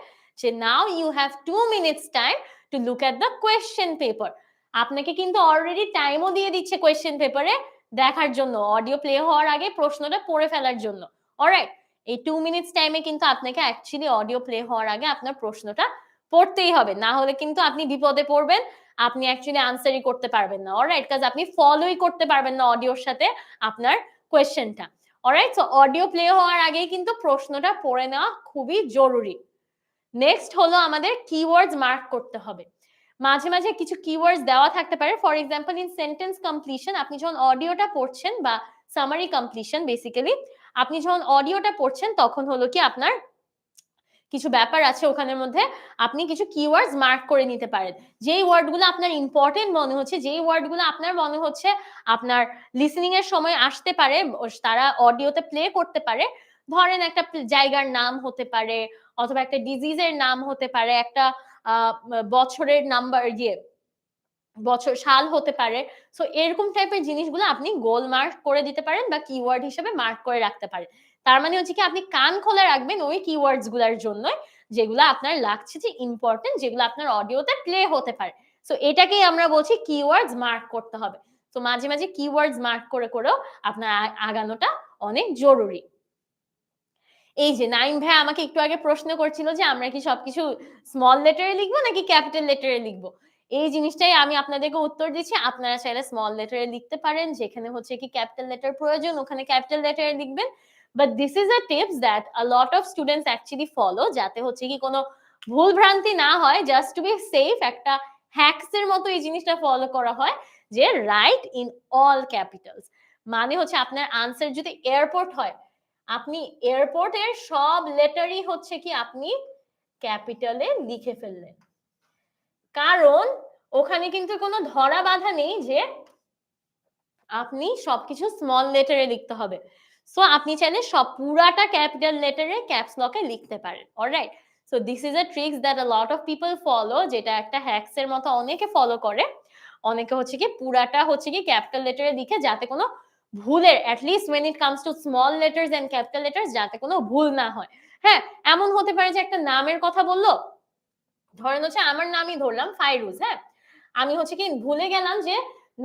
যে now you have 2 minutes time to look at the question paper. আপনাকে কিন্তু অলরেডি টাইমও দিয়ে দিচ্ছে কোয়েশ্চেন পেপারে দেখার জন্য, অডিও প্লে হওয়ার আগে প্রশ্নটা পড়ে ফেলার জন্য। অলরাইট, এই 2 মিনিটস টাইমে কিন্তু আপনাকে অ্যাকচুয়ালি অডিও প্লে হওয়ার আগে আপনার প্রশ্নটা পড়তেই হবে, না হলে কিন্তু আপনি বিপদে পড়বেন, আপনি অ্যাকচুয়ালি আনসারই করতে পারবেন না, অলরাইট, কাজ আপনি ফলোই করতে পারবেন না অডিওর সাথে আপনার কোয়েশ্চেনটা, অলরাইট। সো অডিও প্লে হওয়ার আগেই কিন্তু প্রশ্নটা পড়ে নেওয়া খুবই জরুরি। নেক্সট হলো আমাদের কিওয়ার্ডস মার্ক করতে হবে। মাঝে মাঝে কিছু কিওয়ার্ডস দেওয়া থাকতে পারে, for example in sentence completion, আপনি যখন অডিওটা পড়ছেন বা সামারি কমপ্লিশন, বেসিক্যালি আপনি যখন অডিওটা পড়ছেন তখন হলো কি আপনার কিছু ব্যাপার আছে ওখানের মধ্যে, আপনি কিছু কিওয়ার্ডস মার্ক করে নিতে পারেন, যেই ওয়ার্ডগুলো আপনার ইম্পর্টেন্ট মনে হচ্ছে, যেই ওয়ার্ডগুলো আপনার মনে হচ্ছে আপনার লিসেনিং এর সময় আসতে পারে, তারা অডিওতে প্লে করতে পারে। ধরেন একটা জায়গার নাম হতে পারে, অথবা একটা ডিজিজের নাম হতে পারে, একটা বছরের নাম্বার, বছর সাল হতে পারে। সো এরকম টাইপের জিনিসগুলো আপনি গোল মার্ক করে দিতে পারেন বা কিওয়ার্ড হিসেবে মার্ক করে রাখতে পারেন। তার মানে হচ্ছে কি আপনি কান খোলা রাখবেন ওই কিওয়ার্ডস গুলার জন্য, যেগুলো আপনার লাগছে যে ইম্পর্টেন্ট, যেগুলো আপনার অডিওতে প্লে হতে পারে। সো এটাকেই আমরা বলছি কিওয়ার্ডস মার্ক করতে হবে। তো মাঝে মাঝে কিওয়ার্ডস মার্ক করে করেও আপনার আগানোটা অনেক জরুরি। এই যে নাইম ভাই আমাকে একটু আগে প্রশ্ন করছিল যে আমরা কি সবকিছু স্মল লেটারে লিখবো নাকি ক্যাপিটাল লেটারে লিখবো, এই জিনিসটাই আমি আপনাদেরকে উত্তর দিচ্ছি। আপনারা চাইলে স্মল লেটারে লিখতে পারেন, যেখানে হচ্ছে কি ক্যাপিটাল লেটার প্রয়োজন ওখানে ক্যাপিটাল লেটারে লিখবেন, but this is a tips that a lot of students actually follow, যাতে হচ্ছে কি কোনো ভুল ভ্রান্তি না হয়, জাস্ট টু বি সেফ, একটা হ্যাকস এর মতো এই জিনিসটা ফলো করা হয়, যে রাইট ইন অল ক্যাপিটালস, মানে হচ্ছে আপনার আনসার যদি এয়ারপোর্ট হয়, আপনি এয়ারপোর্টের সব লেটারই হচ্ছে কি আপনি ক্যাপিটালে লিখে ফেললেন, কারণ ওখানে কিন্তু কোনো ধরা বাধা নেই যে আপনি সবকিছু স্মল লেটারে লিখতে হবে। সো আপনি চাইলে সব পুরাটা ক্যাপিটাল লেটারে ক্যাপস লকে লিখতে পারেন, alright. So this is a tricks that a lot of people follow, যেটা একটা হ্যাকস এর মতো অনেকে ফলো করে। অনেকে হচ্ছে কি পুরাটা হচ্ছে কি ক্যাপিটাল লেটারে লিখে, যাতে কোনো ভুলের, at least when it comes to small letters and capital letters, যাতে কোনো ভুল না হয়। হ্যাঁ, এমন হতে পারে যে একটা নামের কথা বললো, ধরেন হচ্ছে আমার নামই ধরলাম ফাইরুজ, হ্যাঁ, আমি হচ্ছে কি ভুলে গেলাম যে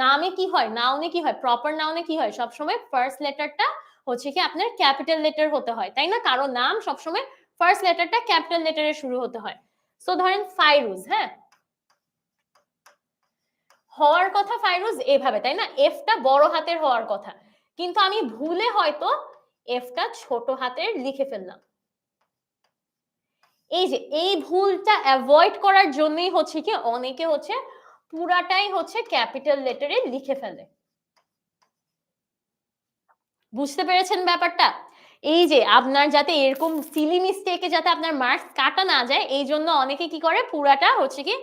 নামে কি হয়, নাউনে কি হয়, প্রপার নাউনে কি হয়, সবসময় ফার্স্ট লেটারটা হচ্ছে কি আপনার ক্যাপিটাল লেটার হতে হয়, তাই না? কারণ নাম সবসময় ফার্স্ট লেটারটা ক্যাপিটাল লেটারে শুরু হতে হয়। সো ধরেন ফাইরুজ, হ্যাঁ, হওয়ার কথা ফাইরুজ এভাবে, তাই না? এফটা বড় হাতের হওয়ার কথা, কিন্তু আমি ভুলে হয়তো এফটা ছোট হাতের লিখে ফেললাম। এই যে এই ভুলটা অ্যাভয়েড করার জন্যই হচ্ছে কি অনেকে হচ্ছে পুরাটাই হচ্ছে ক্যাপিটাল লেটারে লিখে ফেলে। বুঝতে পেরেছেন ব্যাপারটা? এই যে আপনার যাতে এরকম সিলি মিস্টেকে যাতে আপনার মার্কস কাটা না যায়, এই জন্য অনেকে কি করে পুরাটা হচ্ছে কি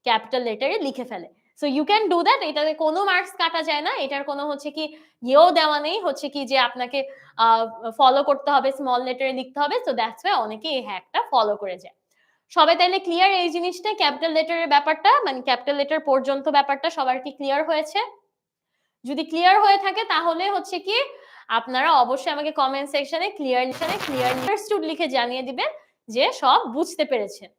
ক্যাপিটাল লেটারে লিখে ফেলে। So you can do that, এটাতে কোনো মার্কস কাটা যায় না, এটার কোনো হচ্ছে কি ইয়েও দেওয়া নেই হচ্ছে কি যে আপনাকে ফলো করতে হবে, স্মল লেটারে লিখতে হবে। সো দ্যাটস ওয়াই অনেকে এই হ্যাকটা ফলো করে যায়। সবাই তাইলে ক্লিয়ার এই জিনিসটা, ক্যাপিটাল লেটারের ব্যাপারটা, মানে ক্যাপিটাল লেটার পর্যন্ত ব্যাপারটা সবার কি ক্লিয়ার হয়েছে? যদি ক্লিয়ার হয়ে থাকে তাহলে হচ্ছে কি আপনারা অবশ্যই আমাকে কমেন্ট সেকশনে ক্লিয়ারলি আন্ডারস্টুড লিখে জানিয়ে দিবেন যে সব বুঝতে পেরেছেন।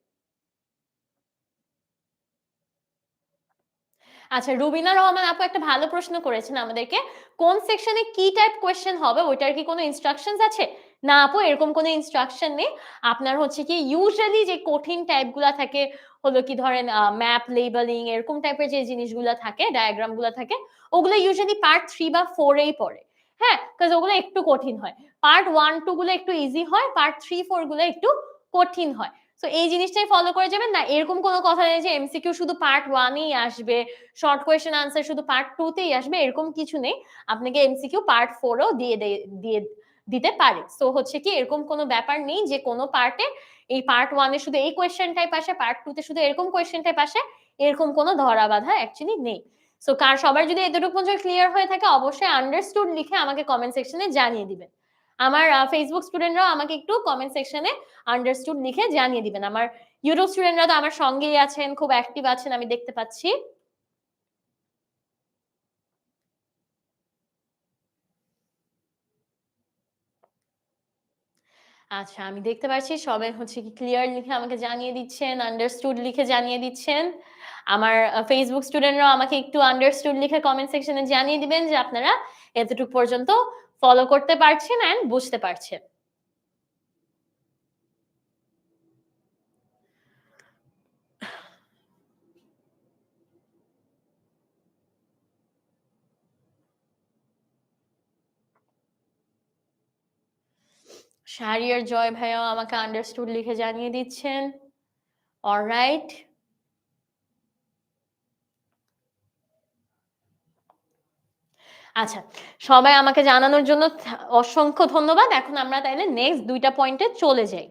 আচ্ছা, রুবিনা রহমান আপু একটা ভালো প্রশ্ন করেছেন আমাদেরকে, কোন সেকশনে কি টাইপ কোয়েশ্চেন হবে ওইটার কি কোনো ইনস্ট্রাকশনস আছে? না আপু, এরকম কোনো ইনস্ট্রাকশন নেই। আপনার হচ্ছে কি ইউজুয়ালি যে কঠিন টাইপগুলা থাকে হলো কি ধরেন ম্যাপ লেবেলিং, এরকম টাইপের যে জিনিসগুলো থাকে, ডায়াগ্রামগুলো থাকে, ওগুলো ইউজুয়ালি পার্ট 3 বা 4 এই পড়ে। হ্যাঁ, কাজ ওগুলো একটু কঠিন হয়। পার্ট 1 2 গুলো একটু ইজি হয়, পার্ট 3 4 গুলো একটু কঠিন হয়। সো এই জিনিসটাই ফলো করে যাবেন। না এরকম কোনো কথা নেই যে এমসিকিউ শুধু পার্ট 1 এই আসবে, শর্ট কোয়েশ্চেন আনসার শুধু পার্ট 2 তেই আসবে, এরকম কিছু নেই। আপনাকে এমসিকিউ পার্ট 4 এও দিয়ে দিতে পারে। সো হচ্ছে কি এরকম কোনো ব্যাপার নেই যে কোনো পার্টে এই পার্ট 1 এ শুধু এই কোয়েশ্চেন টাইপ আসে, পার্ট 2 তে শুধু এরকম কোয়েশ্চেন টাইপ আসে, এরকম কোনো ধরা বাঁধা অ্যাকচুয়ালি নেই। সো সবার যদি এতটুকু পর্যন্ত ক্লিয়ার হয়ে থাকে অবশ্যই আন্ডারস্টুড লিখে আমাকে কমেন্ট সেকশনে জানিয়ে দিবেন। আমার ফেসবুক স্টুডেন্টরাও আমাকে একটু কমেন্ট সেকশনে আন্ডারস্টুড লিখে জানিয়ে দিবেন। আমার ইউটিউব স্টুডেন্টরা তো আমার সঙ্গেই আছেন, খুব অ্যাক্টিভ আছেন, আমি দেখতে পাচ্ছি। আচ্ছা, আমি দেখতে পাচ্ছি সবাই হচ্ছে কি ক্লিয়ার লিখে আমাকে জানিয়ে দিচ্ছেন, আন্ডারস্টুড লিখে জানিয়ে দিচ্ছেন। আমার ফেসবুক স্টুডেন্টরাও আমাকে একটু আন্ডারস্টুড লিখে কমেন্ট সেকশনে জানিয়ে দিবেন যে আপনারা এতটুকু পর্যন্ত ফলো করতে পারছেন এন্ড বুঝতে পারছেন। শাহরিয়ার জয় ভাইয়াও আমাকে আন্ডারস্টুড লিখে জানিয়ে দিচ্ছেন। অলরাইট। আচ্ছা, সবাই আমাকে জানানোর জন্য অসংখ্য ধন্যবাদ। এখন আমরা তাইলে নেক্সট ২ টা পয়েন্টে চলে যাই।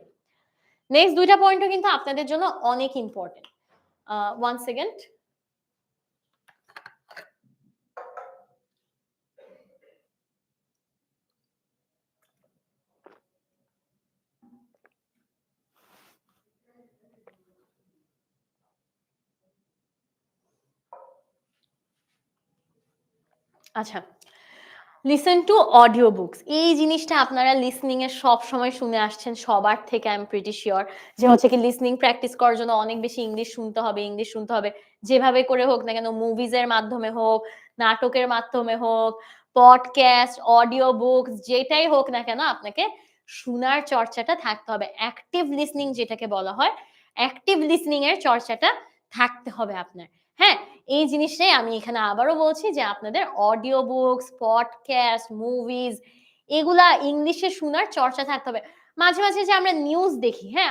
নেক্সট ২ টা পয়েন্টও কিন্তু আপনাদের জন্য অনেক ইম্পোর্টেন্ট। 1 সেকেন্ড। আচ্ছা। Listen to audio books. এই জিনিসটা আপনারা লিসনিং এ সবসময় শুনে আসছেন সবার থেকে আই এম প্রিটি সিউর যে হচ্ছে কি লিসনিং প্র্যাকটিস করার জন্য অনেক বেশি ইংলিশ শুনতে হবে, ইংলিশ শুনতে হবে। যেভাবে করে হোক না কেন মুভিজ এর মাধ্যমে হোক, নাটকের মাধ্যমে হোক, পডকাস্ট, অডিও বুকস যেটাই হোক না কেন আপনাকে শোনার চর্চাটা থাকতে হবে। অ্যাক্টিভ লিসনিং যেটাকে বলা হয়, অ্যাক্টিভ লিসনিং এর চর্চাটা থাকতে হবে আপনার। হ্যাঁ? এই জিনিসটাই আমি এখানে আবারও বলছি যে আপনাদের অডিও বুকস, পডকাস্ট, মুভিজ এগুলা ইংলিশে শোনার চর্চা থাকতে হবে। মাঝে, মাঝে যে আমরা নিউজ দেখি, হ্যাঁ?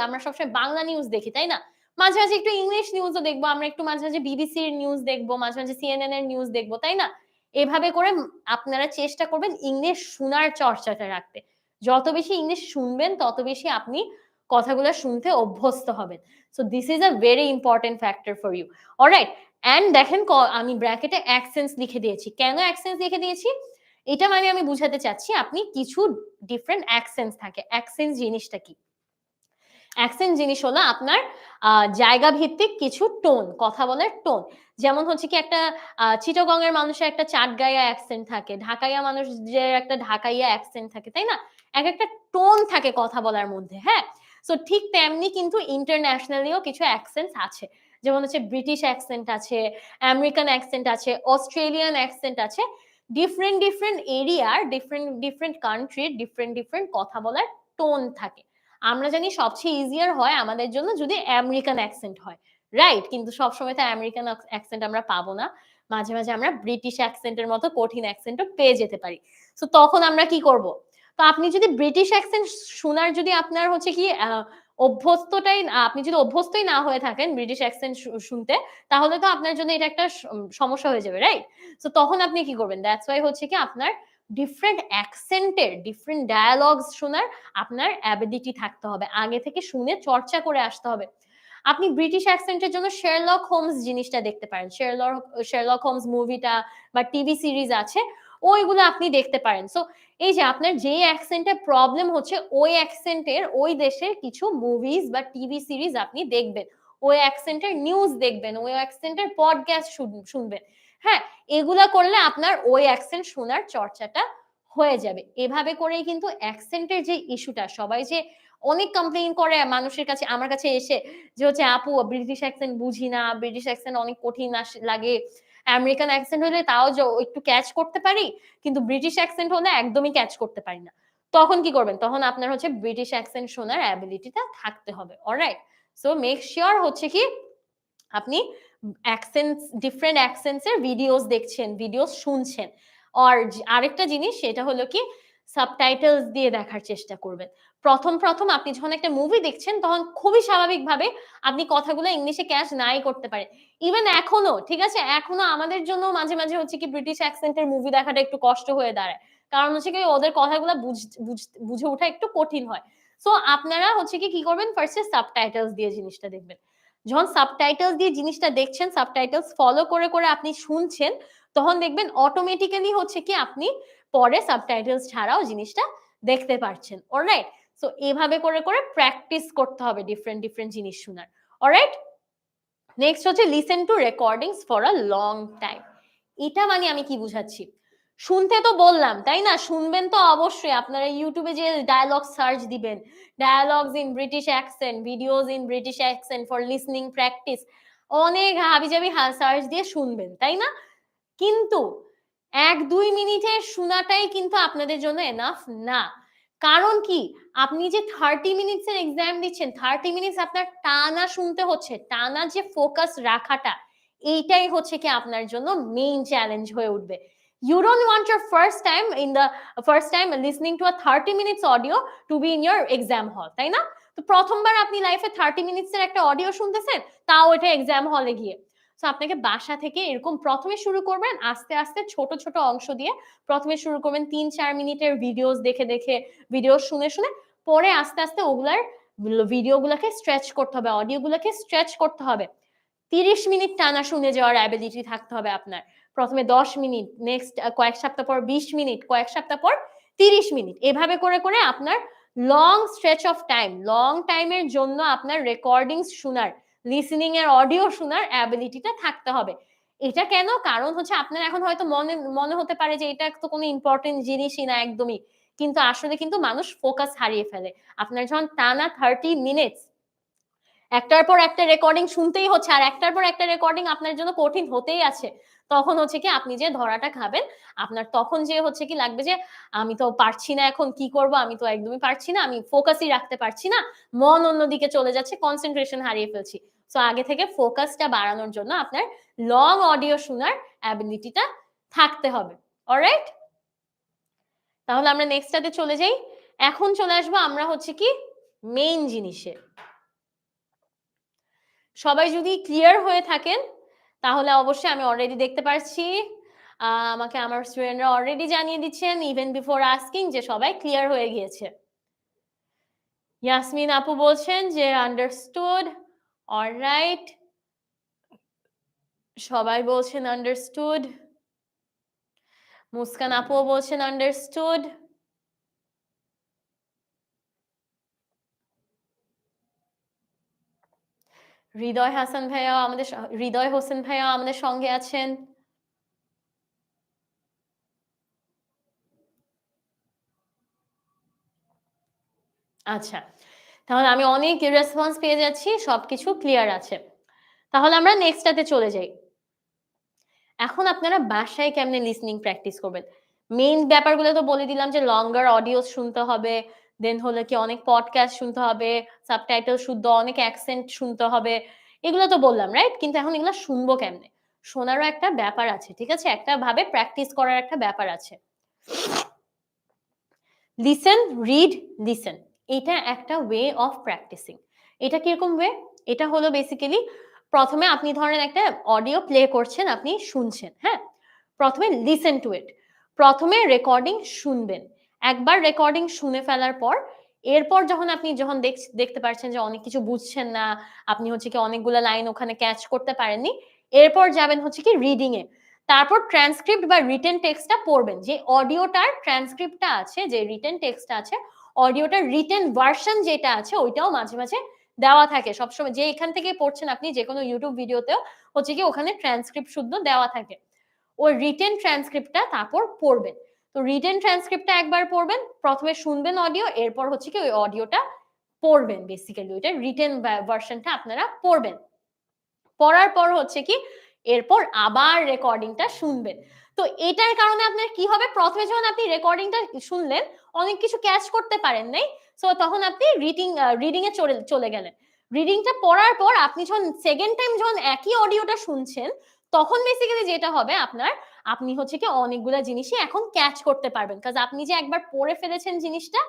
আমরা সবসময় বাংলা নিউজ দেখি, তাই না? মাঝে, মাঝে একটু ইংলিশ নিউজও দেখবো। আমরা একটু মাঝে, মাঝে বিবিসির নিউজ দেখবো, মাঝে, মাঝে সিএনএন এর নিউজ দেখবো, তাই না? এভাবে করে আপনারা চেষ্টা করবেন ইংলিশ শোনার চর্চাটা রাখতে। যত বেশি ইংলিশ শুনবেন তত বেশি আপনি কথাগুলো শুনতে অভ্যস্ত হবেন। So this is a very important factor for you. Alright? And দেখেন আমি ব্র্যাকেটে অ্যাকসেন্টস লিখে দিয়েছি। কেন অ্যাকসেন্টস লিখে দিয়েছি? এটা মানে আমি বুঝাতে চাচ্ছি আপনি কিছু ডিফারেন্ট অ্যাকসেন্টস থাকে। অ্যাকসেন্টস জিনিসটা কি? অ্যাকসেন্ট জিনিস হলো আপনার জায়গা ভিত্তিক কিছু টোন, কথা বলার টোন। যেমন হচ্ছে কি একটা চিটাগং এর মানুষের একটা চাটগাঁইয়া অ্যাকসেন্ট থাকে। ঢাকাইয়া মানুষদের একটা ঢাকাইয়া অ্যাকসেন্ট থাকে, তাই না? একেকটা টোন থাকে কথা বলার মধ্যে, হ্যাঁ? সো ঠিক তেমনি কিন্তু ইন্টারন্যাশনালিও কিছু অ্যাকসেন্টস আছে। যেমন হচ্ছে ব্রিটিশ অ্যাকসেন্ট আছে, আমেরিকান অ্যাকসেন্ট আছে, অস্ট্রেলিয়ান অ্যাকসেন্ট আছে। ডিফারেন্ট, ডিফারেন্ট এরিয়ার, ডিফারেন্ট, ডিফারেন্ট কান্ট্রির ডিফারেন্ট, ডিফারেন্ট কথা বলার টোন থাকে। আমরা জানি সবচেয়ে ইজিয়ার হয় আমাদের জন্য যদি আমেরিকান অ্যাকসেন্ট হয়। রাইট? কিন্তু সবসময় তো আমেরিকান অ্যাকসেন্ট আমরা পাবো না। মাঝে, মাঝে আমরা ব্রিটিশ অ্যাকসেন্ট এর মতো কঠিন অ্যাকসেন্টও পেয়ে যেতে পারি। সো তখন আমরা কি করব? তো আপনি যদি ব্রিটিশ অ্যাকসেন্ট শোনার যদি আপনার হচ্ছে কি আপনি যদি অভ্যস্তই না হয়ে থাকেন ব্রিটিশ অ্যাকসেন্ট শুনতে, তাহলে তো আপনার জন্য এটা একটা সমস্যা হয়ে যাবে, রাইট? সো তখন আপনি কি করবেন? দ্যাটস ওয়াই হচ্ছে কি আপনার ডিফারেন্ট অ্যাকসেন্টের ডিফারেন্ট ডায়ালগস শোনার আপনার অ্যাবিলিটি থাকতে হবে। আগে থেকে শুনে চর্চা করে আসতে হবে। আপনি ব্রিটিশ অ্যাকসেন্টের জন্য Sherlock Holmes জিনিসটা দেখতে পারেন। Sherlock Holmes মুভিটা বা টিভি সিরিজ আছে, ওইগুলো আপনি দেখতে পারেন। সো এই যে আপনার যেই অ্যাকসেন্টে প্রবলেম হচ্ছে, ওই অ্যাকসেন্টের ওই দেশের কিছু মুভিজ বা টিভি সিরিজ আপনি দেখবেন। ওই অ্যাকসেন্টের নিউজ দেখবেন, ওই অ্যাকসেন্টের পডকাস্ট শুনবেন। হ্যাঁ? এগুলা করলে আপনার ওই অ্যাকসেন্ট শোনার চর্চাটা হয়ে যাবে। এভাবে করেই কিন্তু অ্যাকসেন্টের যে ইস্যুটা সবাই যে অনেক কমপ্লেইন করে মানুষের কাছে আমার কাছে এসে যে হচ্ছে আপু ব্রিটিশ অ্যাকসেন্ট বুঝি না, ব্রিটিশ অ্যাকসেন্ট অনেক কঠিন লাগে। আমেরিকান অ্যাকসেন্ট হলে তাও একটু ক্যাচ করতে পারি। কিন্তু ব্রিটিশ অ্যাকসেন্ট হলে একদমই ক্যাচ করতে পারি না। তখন কি করবেন? তখন আপনার হচ্ছে ব্রিটিশ অ্যাকসেন্ট শোনার অ্যাবিলিটিটা থাকতে হবে। অলরাইট? সো মেক সিউর হচ্ছে কি আপনি অ্যাকসেন্টস ডিফারেন্ট অ্যাকসেন্টস এর ভিডিওস দেখছেন, ভিডিওস শুনছেন। আরেকটা জিনিস সেটা হলো কি সাবটাইটেলস দিয়ে দেখার চেষ্টা করবেন। ১ম আপনি যখন একটা মুভি দেখছেন তখন খুবই স্বাভাবিকভাবে আপনি কথাগুলো ইংলিশে ক্যাচ নাই করতে পারেন। ইভেন এখনো, ঠিক আছে? এখনো আমাদের জন্য মাঝে, মাঝে হচ্ছে কি ব্রিটিশ অ্যাকসেন্ট এর মুভি দেখাটা একটু কষ্ট হয়ে দাঁড়ায়। কারণ হচ্ছে কি ওদের কথাগুলা বুঝে ওঠা একটু কঠিন হয়। সো আপনারা হচ্ছে কি করবেন? ফার্স্ট এ সাবটাইটেলস দিয়ে জিনিসটা দেখবেন। যখন সাবটাইটেলস দিয়ে জিনিসটা দেখছেন, সাবটাইটেলস ফলো করে, করে আপনি শুনছেন, তখন দেখবেন অটোমেটিক্যালি হচ্ছে কি আপনি পরে সাবটাইটেলস ছাড়াও জিনিসটা দেখতে পারছেন। অলরাইট? সো এভাবে করে, করে প্র্যাকটিস করতে হবে ডিফারেন্ট, ডিফারেন্ট জিনিস শোনার। অলরাইট? নেক্সট হচ্ছে listen to recordings for a long time. এটা মানে আমি কি বুঝাচ্ছি? শুনতে তো বললাম, তাই না? শুনবেন তো অবশ্যই। আপনারা YouTube এ যে ডায়ালগ সার্চ দিবেন। Dialogues in British accent, videos in British accent for listening practice. অনেক হাবিজাবি সার্চ দিয়ে শুনবেন, তাই না? কিন্তু ১-২ মিনিটের শোনাটাই কিন্তু আপনাদের জন্য এনাফ না। কারণ কি? আপনি যে 30 মিনিটস এর এক্সাম দিচ্ছেন, 30 মিনিটস আপনার টানা শুনতে হচ্ছে। টানা যে ফোকাস রাখাটা, এইটাই হচ্ছে কি আপনার জন্য মেইন চ্যালেঞ্জ হয়ে উঠবে। You don't want your first time listening to a 30 minutes audio to be in your exam hall, তাই না? তো প্রথমবার আপনি লাইফে 30 মিনিটস এর একটা অডিও শুনতেছেন, তাও এটা এক্সাম হলে গিয়ে। সো আপনাকে বাসা থেকে এরকম প্রথমে শুরু করবেন আস্তে আস্তে ছোট ছোট অংশ দিয়ে। প্রথমে শুরু করবেন ৩-৪ মিনিটের ভিডিওস দেখে দেখে, ভিডিও শুনে শুনে, পরে আস্তে আস্তে ওগুলার ভিডিওগুলোকে স্ট্রেচ করতে হবে, অডিওগুলোকে স্ট্রেচ করতে হবে। 30 মিনিট টানা শুনে যাওয়ার অ্যাবিলিটি থাকতে হবে আপনার। প্রথমে 10 মিনিট, নেক্সট কয়েক সপ্তাহ পর 20 মিনিট, কয়েক সপ্তাহ পর 30 মিনিট, এভাবে করে করে আপনার long stretch of time, long টাইমের জন্য আপনার রেকর্ডিংস শোনার, লিসেনিং এর অডিও শোনার অ্যাবিলিটিটা থাকতে হবে। এটা কেন? কারণ হচ্ছে আপনার এখন হয়তো মনে হতে পারে যে এটা তো কোনো ইম্পর্টেন্ট জিনিসই না একদমই, কিন্তু আসলে কিন্তু মানুষ ফোকাস হারিয়ে ফেলে। আপনার যখন টানা 30 মিনিটস একটার পর একটা রেকর্ডিং শুনতেই হচ্ছে, আর একটার পর একটা রেকর্ডিং আপনার জন্য কঠিন হতেই আছে, তখন হচ্ছে কি আপনি যে ধরাটা খাবেন, আপনার তখন যে হচ্ছে কি লাগবে যে আমি তো পারছি না, এখন কি করব, আমি তো একদমই পারছি না, আমি ফোকাসই রাখতে পারছি না, মন অন্যদিকে চলে যাচ্ছে, কনসেন্ট্রেশন হারিয়ে ফেলছি। সো আগে থেকে ফোকাসটা বাড়ানোর জন্য আপনার লং অডিও শোনার অ্যাবিলিটিটা থাকতে হবে। অলরাইট? তাহলে আমরা নেক্সটটাতে চলে যাই। এখন চলে আসবো আমরা হচ্ছে কি মেইন জিনিসে। সবাই যদি ক্লিয়ার হয়ে থাকেন তাহলে অবশ্যই, আমি অলরেডি দেখতে পাচ্ছি আমাকে আমার স্টুডেন্টরা অলরেডি জানিয়ে দিচ্ছেন ইভেন বিফোর আস্কিং যে সবাই ক্লিয়ার হয়ে গিয়েছে। ইয়াসমিন আপু বলছেন যে আন্ডারস্টুড। অলরাইট, সবাই বলছেন আন্ডারস্টুড। মুস্কান আপুও বলছেন আন্ডারস্টুড। হৃদয় হোসেন ভাইয়া আমাদের সঙ্গে আছেন। আচ্ছা, তাহলে আমি অনেক রেসপন্স পেয়ে যাচ্ছি, সবকিছু ক্লিয়ার আছে। তাহলে আমরা নেক্সটটাতে চলে যাই। এখন আপনারা বাসায় কেমনে লিসনিং প্র্যাকটিস করবেন? মেইন ব্যাপারগুলো তো বলে দিলাম যে লঙ্গার অডিও শুনতে হবে, দেন হলো কি অনেক পডকাস্ট শুনতে হবে, সাবটাইটেল শুদ্ধ, অনেক অ্যাকসেন্ট শুনতে হবে। এগুলো তো বললাম, রাইট? কিন্তু এখন এগুলো শুনবো কেমনে? শোনারও একটা ব্যাপার আছে, ঠিক আছে? একটা ভাবে প্র্যাকটিস করার একটা ব্যাপার আছে। লিসেন, রিড, লিসেন, এটা একটা ওয়ে অফ প্র্যাকটিসিং। এটা কিরকম ওয়ে? এটা হলো বেসিক্যালি প্রথমে আপনি ধরেন একটা অডিও প্লে করছেন, আপনি শুনছেন, হ্যাঁ? প্রথমে লিসেন টু ইট, প্রথমে রেকর্ডিং শুনবেন। একবার রেকর্ডিং শুনে ফেলার পর এরপর যখন দেখতে পাচ্ছেন যে অনেক কিছু বুঝছেন না, আপনি হচ্ছে কি অনেকগুলো লাইন ওখানে ক্যাচ করতে পারেননি, এরপর যাবেন হচ্ছে কি রিডিং এ। তারপর ট্রান্সক্রিপ্ট বা রিটেন টেক্সটটা পড়বেন। যে অডিওটার ট্রান্সক্রিপ্টটা আছে, যে রিটেন টেক্সটটা আছে, অডিওটার রিটেন ভার্সন যেটা আছে ওইটাও মাঝে মাঝে দেওয়া থাকে সবসময়। যে এখান থেকে পড়ছেন আপনি যে কোনো ইউটিউব ভিডিওতেও হচ্ছে কি ওখানে ট্রান্সক্রিপ্ট শুদ্ধ দেওয়া থাকে। ওই রিটেন ট্রান্সক্রিপ্টটা তারপর পড়বেন। তো রিটেন ট্রান্সক্রিপ্টটা একবার পড়বেন, প্রথমে শুনবেন অডিও, এরপর হচ্ছে কি ওই অডিওটা পড়বেন, বেসিক্যালি ওইটা রিটেন ভার্সনটা আপনারা পড়বেন। পড়ার পর হচ্ছে কি এরপর আবার রেকর্ডিংটা শুনবেন। তো এটার কারণে আপনার কি হবে, প্রথমে যখন আপনি রেকর্ডিংটা শুনলেন অনেক কিছু ক্যাচ করতে পারেন নাই, সো তখন আপনি রিডিং এ চলে গেলেন। রিডিংটা পড়ার পর আপনি যখন সেকেন্ড টাইম যখন একই অডিওটা শুনছেন, তখন বেসিক্যালি যেটা হবে আপনার, আপনি হচ্ছে কি অনেকগুলা জিনিসই এখন ক্যাচ করতে পারবেন, কারণ আপনি যে একবার পড়ে ফেলেছেন জিনিসটা।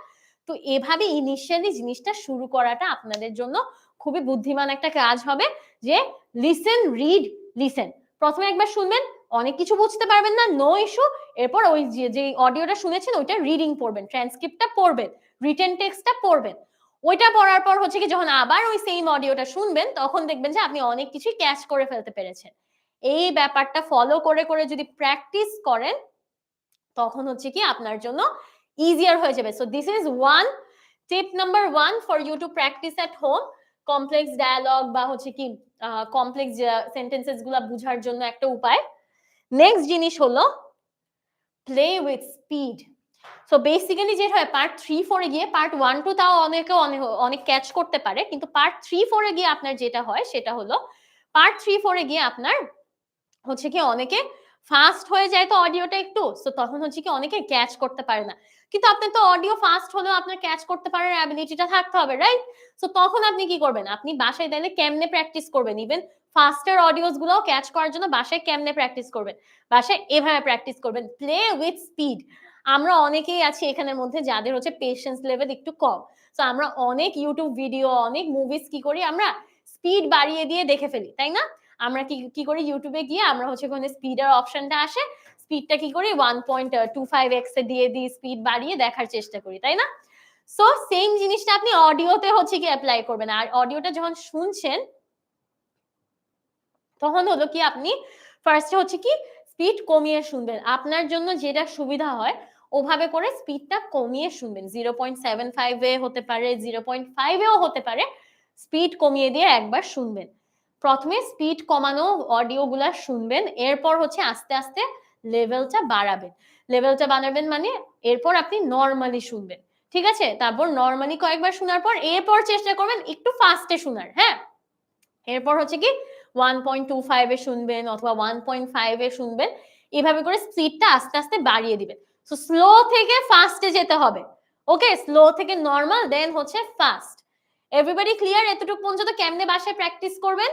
তো এভাবে ইনিশিয়ালি জিনিসটা শুরু করাটা আপনাদের জন্য খুবই বুদ্ধিমান একটা কাজ হবে, যে লিসেন, রিড, লিসেন। প্রথমে একবার শুনবেন, অনেক কিছু বুঝতে পারবেন না, নো ইস্যু। এরপর ওই যে অডিওটা শুনেছেন ওইটা রিডিং পড়বেন, ট্রান্সক্রিপ্টটা পড়বেন, রিটেন টেক্সটটা পড়বেন। ওইটা পড়ার পর হচ্ছে কি যখন আবার ওই সেম অডিওটা শুনবেন, তখন দেখবেন যে আপনি অনেক কিছুই ক্যাচ করে ফেলতে পেরেছেন। এই ব্যাপারটা ফলো করে করে যদি প্র্যাকটিস করেন, তখন হচ্ছে কি আপনার জন্য ইজিয়ার হয়ে যাবে। So this is tip number 1 for you to practice at home. Complex dialogue বা হচ্ছে কি কমপ্লেক্স সেন্টেন্সেস গুলা বুঝার জন্য একটা উপায়। নেক্সট জিনিস হলো play with speed. So basically যেটা হয় পার্ট 3-4 এ গিয়ে, পার্ট 1-2 তাও অনেকে অনেক ক্যাচ করতে পারে, কিন্তু পার্ট 3-4 এ গিয়ে আপনার যেটা হয় সেটা হলো পার্ট 3-4 এ গিয়ে আপনার হচ্ছে কি অনেকে ফাস্ট হয়ে যায় তো অডিওটা একটু, সো তখন হচ্ছে কি অনেকে ক্যাচ করতে পারে না। কিন্তু আপনার তো অডিও ফাস্ট হলেও আপনার ক্যাচ করতে পারার অ্যাবিলিটিটা থাকতে হবে, রাইট? সো তখন আপনি কি করবেন, আপনি বাসায় তাহলে কেমনে প্র্যাকটিস করবেন, ইভেন ফাস্টার অডিওস গুলোও ক্যাচ করার জন্য বাসায় কেমনে প্র্যাকটিস করবেন? বাসায় এভাবে প্র্যাকটিস করবেন, প্লে উইথ স্পিড। আমরা অনেকেই আছি এখানের মধ্যে যাদের হচ্ছে পেশেন্স লেভেল একটু কম। সো আমরা অনেক ইউটিউব ভিডিও, অনেক মুভিজ কি করি, আমরা স্পিড বাড়িয়ে দিয়ে দেখে ফেলি, তাই না? আমরা কি করি, ইউটিউবে গিয়ে আমরা হচ্ছে ওখানে স্পিডের অপশনটা আসে, স্পিডটা কি করি 1.25x এ দিয়ে দিই, স্পিড বাড়িয়ে দেখার চেষ্টা করি, তাই না? সো সেম জিনিসটা আপনি অডিওতে হচ্ছে কি অ্যাপ্লাই করবেন। আর অডিওটা যখন শুনছেন তখন হলো কি আপনি ফার্স্টে হচ্ছে কি স্পিড কমিয়ে শুনবেন। আপনার জন্য যেটা সুবিধা হয় ওভাবে করে স্পিডটা কমিয়ে শুনবেন। 0.75 এ হতে পারে, 0.5 এও হতে পারে। স্পিড কমিয়ে দিয়ে একবার শুনবেন। প্রথমে স্পিড কমানো অডিওগুলা শুনবেন, এরপর হচ্ছে আস্তে আস্তে লেভেলটা বাড়াবেন। লেভেলটা বাড়াবেন মানে এরপর আপনি নরমালি শুনবেন, ঠিক আছে? তারপর নরমালি কয়েকবার শোনার পর এরপর চেষ্টা করবেন একটু ফাস্টে শোনার, হ্যাঁ? এরপর হচ্ছে কি 1.25 এ শুনবেন অথবা 1.5 এ শুনবেন, এভাবে করে স্পিডটা আস্তে আস্তে বাড়িয়ে দিবেন। সো স্লো থেকে ফাস্টে যেতে হবে, ওকে? স্লো থেকে নরমাল, দেন হচ্ছে ফাস্ট। Everybody clear? এতটুকু পর্যন্ত কেমনে বাসায় প্র্যাকটিস করবেন?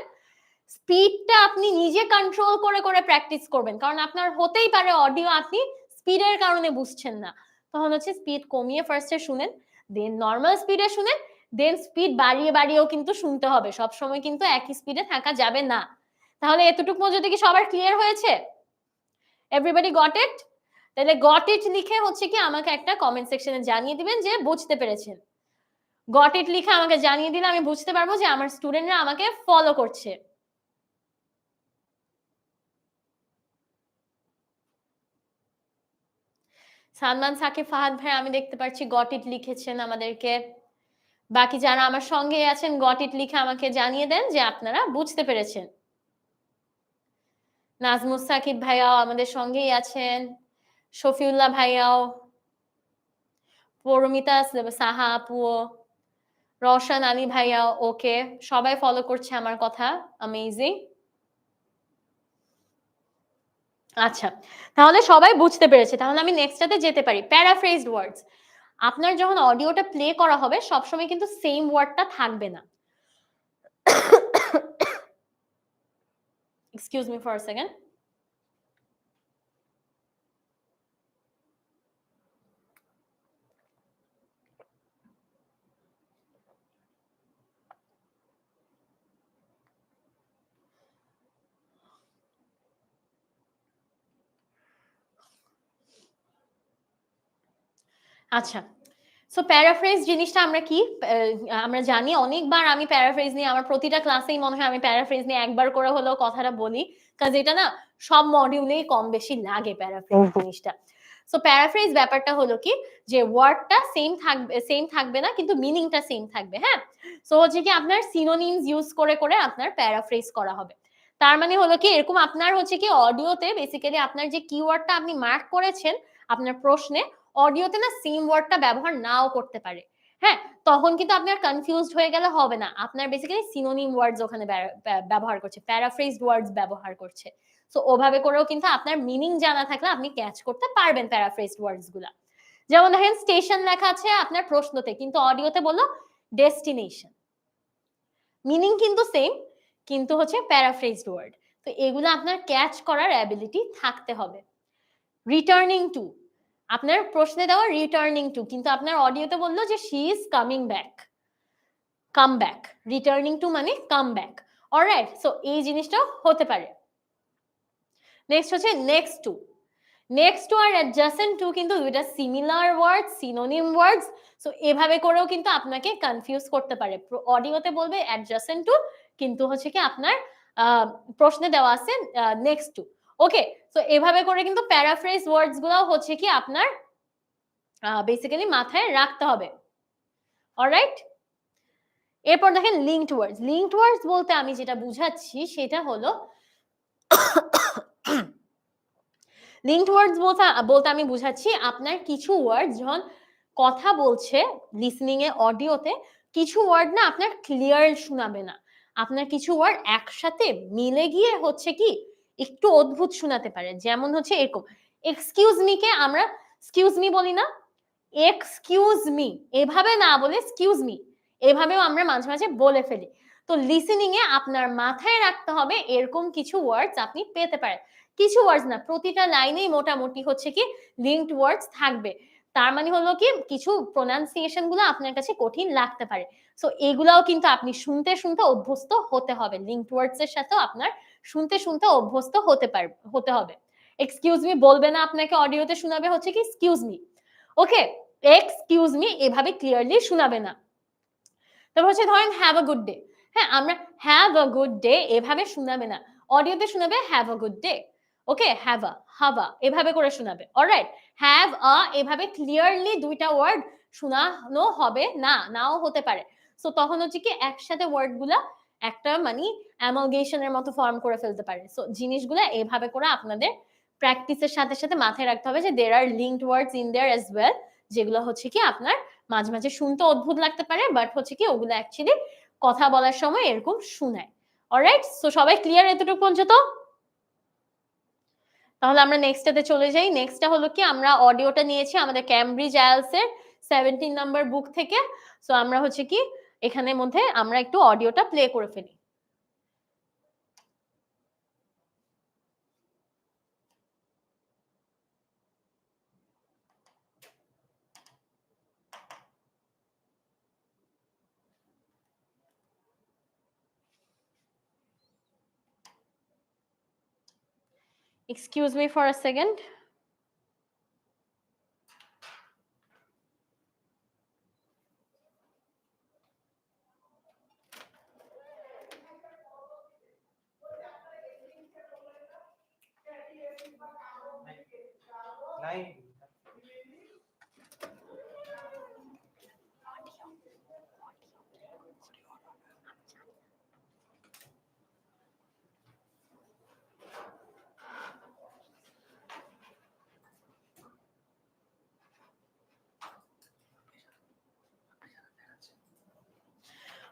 স্পিডটা আপনি নিজে কন্ট্রোল করে করে প্র্যাকটিস করবেন, কারণ আপনার হতেই পারে অডিও আপনি স্পিডের কারণে বুঝছেন না, তখন হচ্ছে স্পিড কমিয়ে ফার্স্টে শুনেন, দেন নরমাল স্পিডে শুনেন, দেন স্পিড বাড়িয়ে বাড়িয়েও কিন্তু শুনতে হবে, সব সময় কিন্তু একই স্পিডে থাকা যাবে না। তাহলে এতটুকু পর্যন্ত কি সবার ক্লিয়ার হয়েছে? Everybody got it? তাহলে গট ইট লিখে হচ্ছে কি আমাকে একটা কমেন্ট সেকশনে জানিয়ে দিবেন যে বুঝতে পেরেছেন। গট ইট লিখে আমাকে জানিয়ে দিলে আমি বুঝতে পারবো যে আমার স্টুডেন্টরা আমাকে ফলো করছে। সালমান সাকিব ফাহাদ ভাই আমি দেখতে পাচ্ছি গট ইট লিখেছেন আমাদেরকে। বাকি যারা আমার সঙ্গে আছেন গট ইট লিখে আমাকে জানিয়ে দেন যে আপনারা বুঝতে পেরেছেন। নাজমুস সাকিব ভাইয়াও আমাদের সঙ্গেই আছেন, শফিউল্লাহ ভাইয়াও, পরমিতা সাহা আপুও, রওশন আলী ভাইয়াও, ওকে, সবাই ফলো করছে আমার কথা, অ্যামেজিং। আচ্ছা, তাহলে সবাই বুঝতে পেরেছে। তাহলে আমি নেক্সটটাতে যেতে পারি। প্যারাফ্রেজড ওয়ার্ডস। আপনার যখন অডিওটা প্লে করা হবে সবসময় কিন্তু সেম ওয়ার্ডটা থাকবে না। Excuse me for a second. আচ্ছা, সো প্যারাফ্রেজ জিনিসটা আমরা কি আমরা জানি, অনেকবার আমি প্যারাফ্রেজ নিয়ে আমার প্রতিটা ক্লাসেই মনে হয় আমি প্যারাফ্রেজ নিয়ে একবার করে হলেও কথাটা বলি, কাজ এটা না সব মডিউলেই কম বেশি লাগে প্যারাফ্রেজ জিনিসটা। সো প্যারাফ্রেজ ব্যাপারটা হলো কি যে ওয়ার্ডটা সেম থাকবে না কিন্তু মিনিংটা সেম থাকবে, হ্যাঁ? সো হচ্ছে কি আপনার সিনোনিমস ইউজ করে করে আপনার প্যারাফ্রেজ করা হবে। তার মানে হলো কি এরকম আপনার হচ্ছে কি অডিওতে বেসিক্যালি আপনার যে কিওয়ার্ডটা আপনি মার্ক করেছেন আপনার প্রশ্নে, অডিওতে না সেম ওয়ার্ডটা ব্যবহার নাও করতে পারে, হ্যাঁ? তখন কিন্তু আপনার কনফিউজড হয়ে গেলে হবে না, আপনার বেসিক্যালি সিনোনিম ওয়ার্ডস ওখানে ব্যবহার করছে, প্যারাফ্রেজড ওয়ার্ডস ব্যবহার করছে। সো ওভাবে করেও কিন্তু আপনার মিনিং জানা থাকলে আপনি ক্যাচ করতে পারবেন প্যারাফ্রেজড ওয়ার্ডস গুলা। যেমন দেখেন স্টেশন লেখা আছে আপনার প্রশ্নতে, কিন্তু অডিওতে বললো ডেস্টিনেশন, মিনিং কিন্তু সেম, কিন্তু হচ্ছে প্যারাফ্রেজড ওয়ার্ড। তো এগুলো আপনার ক্যাচ করার অ্যাবিলিটি থাকতে হবে। রিটার্নিং টু, আপনার প্রশ্নে দেওয়া রিটার্নিং টু, কিন্তু আপনার অডিওতে বললো যে she is coming back, come back, returning to মানে কাম ব্যাক। অলরাইট, সো এই জিনিসটা হতে পারে। নেক্সট হচ্ছে নেক্সট টু। নেক্সট টু আর অ্যাডজাসেন্ট টু কিন্তু দুইটা similar word, synonym words. So এভাবে করেও কিন্তু আপনাকে কনফিউজ করতে পারে। অডিওতে বলবে অ্যাডজাসেন্ট টু, কিন্তু হচ্ছে কি আপনার প্রশ্নে দেওয়া আছে নেক্সট টু। ওকে, সো এভাবে করে কিন্তু প্যারাফ্রেজ ওয়ার্ডস গুলো হচ্ছে কি আপনার বেসিক্যালি মাথায় রাখতে হবে। অলরাইট, এরপর দেখেন লিঙ্কড ওয়ার্ডস। লিঙ্কড ওয়ার্ডস বলতে আমি যেটা বুঝাচ্ছি সেটা হলো লিঙ্কড ওয়ার্ডস বলতে আমি বুঝাচ্ছি আপনার কিছু ওয়ার্ড যখন কথা বলছে লিসনিং এ অডিওতে, কিছু ওয়ার্ড না আপনার ক্লিয়ার শোনাবে না, আপনার কিছু ওয়ার্ড একসাথে মিলে গিয়ে হচ্ছে কি একটু অদ্ভুত শোনাতে পারে। যেমন হচ্ছে এরকম, এক্সকিউজ মি কে আমরা এক্সকিউজ মি বলি না, এক্সকিউজ মি এভাবে না বলে এক্সকিউজ মি এভাবেও আমরা মাঝে মাঝে বলে ফেলি। তো লিসেনিং এ আপনার মাথায় রাখতে হবে এরকম কিছু ওয়ার্ডস আপনি পেতে পারেন। কিছু ওয়ার্ডস না, প্রতিটা লাইনেই মোটামুটি হচ্ছে কি লিঙ্কড ওয়ার্ডস থাকবে। তার মানে হলো কি কিছু প্রোনাউন্সিয়েশন গুলো আপনার কাছে কঠিন লাগতে পারে। সো এগুলাও কিন্তু আপনি শুনতে শুনতে অভ্যস্ত হতে হবে। লিঙ্কড ওয়ার্ডস এর সাথেও আপনার শুনতে শুনতে অভ্যস্ত হতে হবে। এক্সকিউজ মি বলবে না, আপনাকে অডিওতে শোনাবে হচ্ছে কি এক্সকিউজ মি। ওকে, এক্সকিউজ মি এভাবে ক্লিয়ারলি শোনাবে না। তারপর হচ্ছে ধরেন হ্যাভ আ গুড ডে। হ্যাঁ, আমরা হ্যাভ আ গুড ডে এভাবে শোনাবে না, অডিওতে শোনাবে have a good day. Okay, have a, হাভা এভাবে করে শোনাবে। অলরাইট, হ্যাভ আ এভাবে ক্লিয়ারলি দুইটা ওয়ার্ড শোনানো হবে না, নাও হতে পারে। সো তখন হচ্ছে কি একসাথে ওয়ার্ডগুলা একটা মানে অ্যামালগেশনের মতো ফর্ম করে ফেলতে পারে। সো জিনিসগুলো এভাবে করে আপনাদের প্র্যাকটিসের সাথে সাথে মাথায় রাখতে হবে যে there are linked words in there as well, যেগুলো হচ্ছে কি আপনার মাঝে মাঝে শুনতে অদ্ভুত লাগতে পারে, বাট হচ্ছে কি ওগুলো অ্যাকচুয়ালি কথা বলার সময় এরকম শোনায়। অলরাইট, সো সবাই ক্লিয়ার এতটুকু পর্যন্ত? তাহলে আমরা নেক্সটটাতে চলে যাই। নেক্সটটা হলো কি আমরা অডিওটা নিয়েছি আমাদের ক্যামব্রিজ আইএলটিএস এর 17 নাম্বার বুক থেকে। সো আমরা হচ্ছে কি এখানের মধ্যে আমরা একটু অডিওটা প্লে করে ফেলি। Excuse me for a second.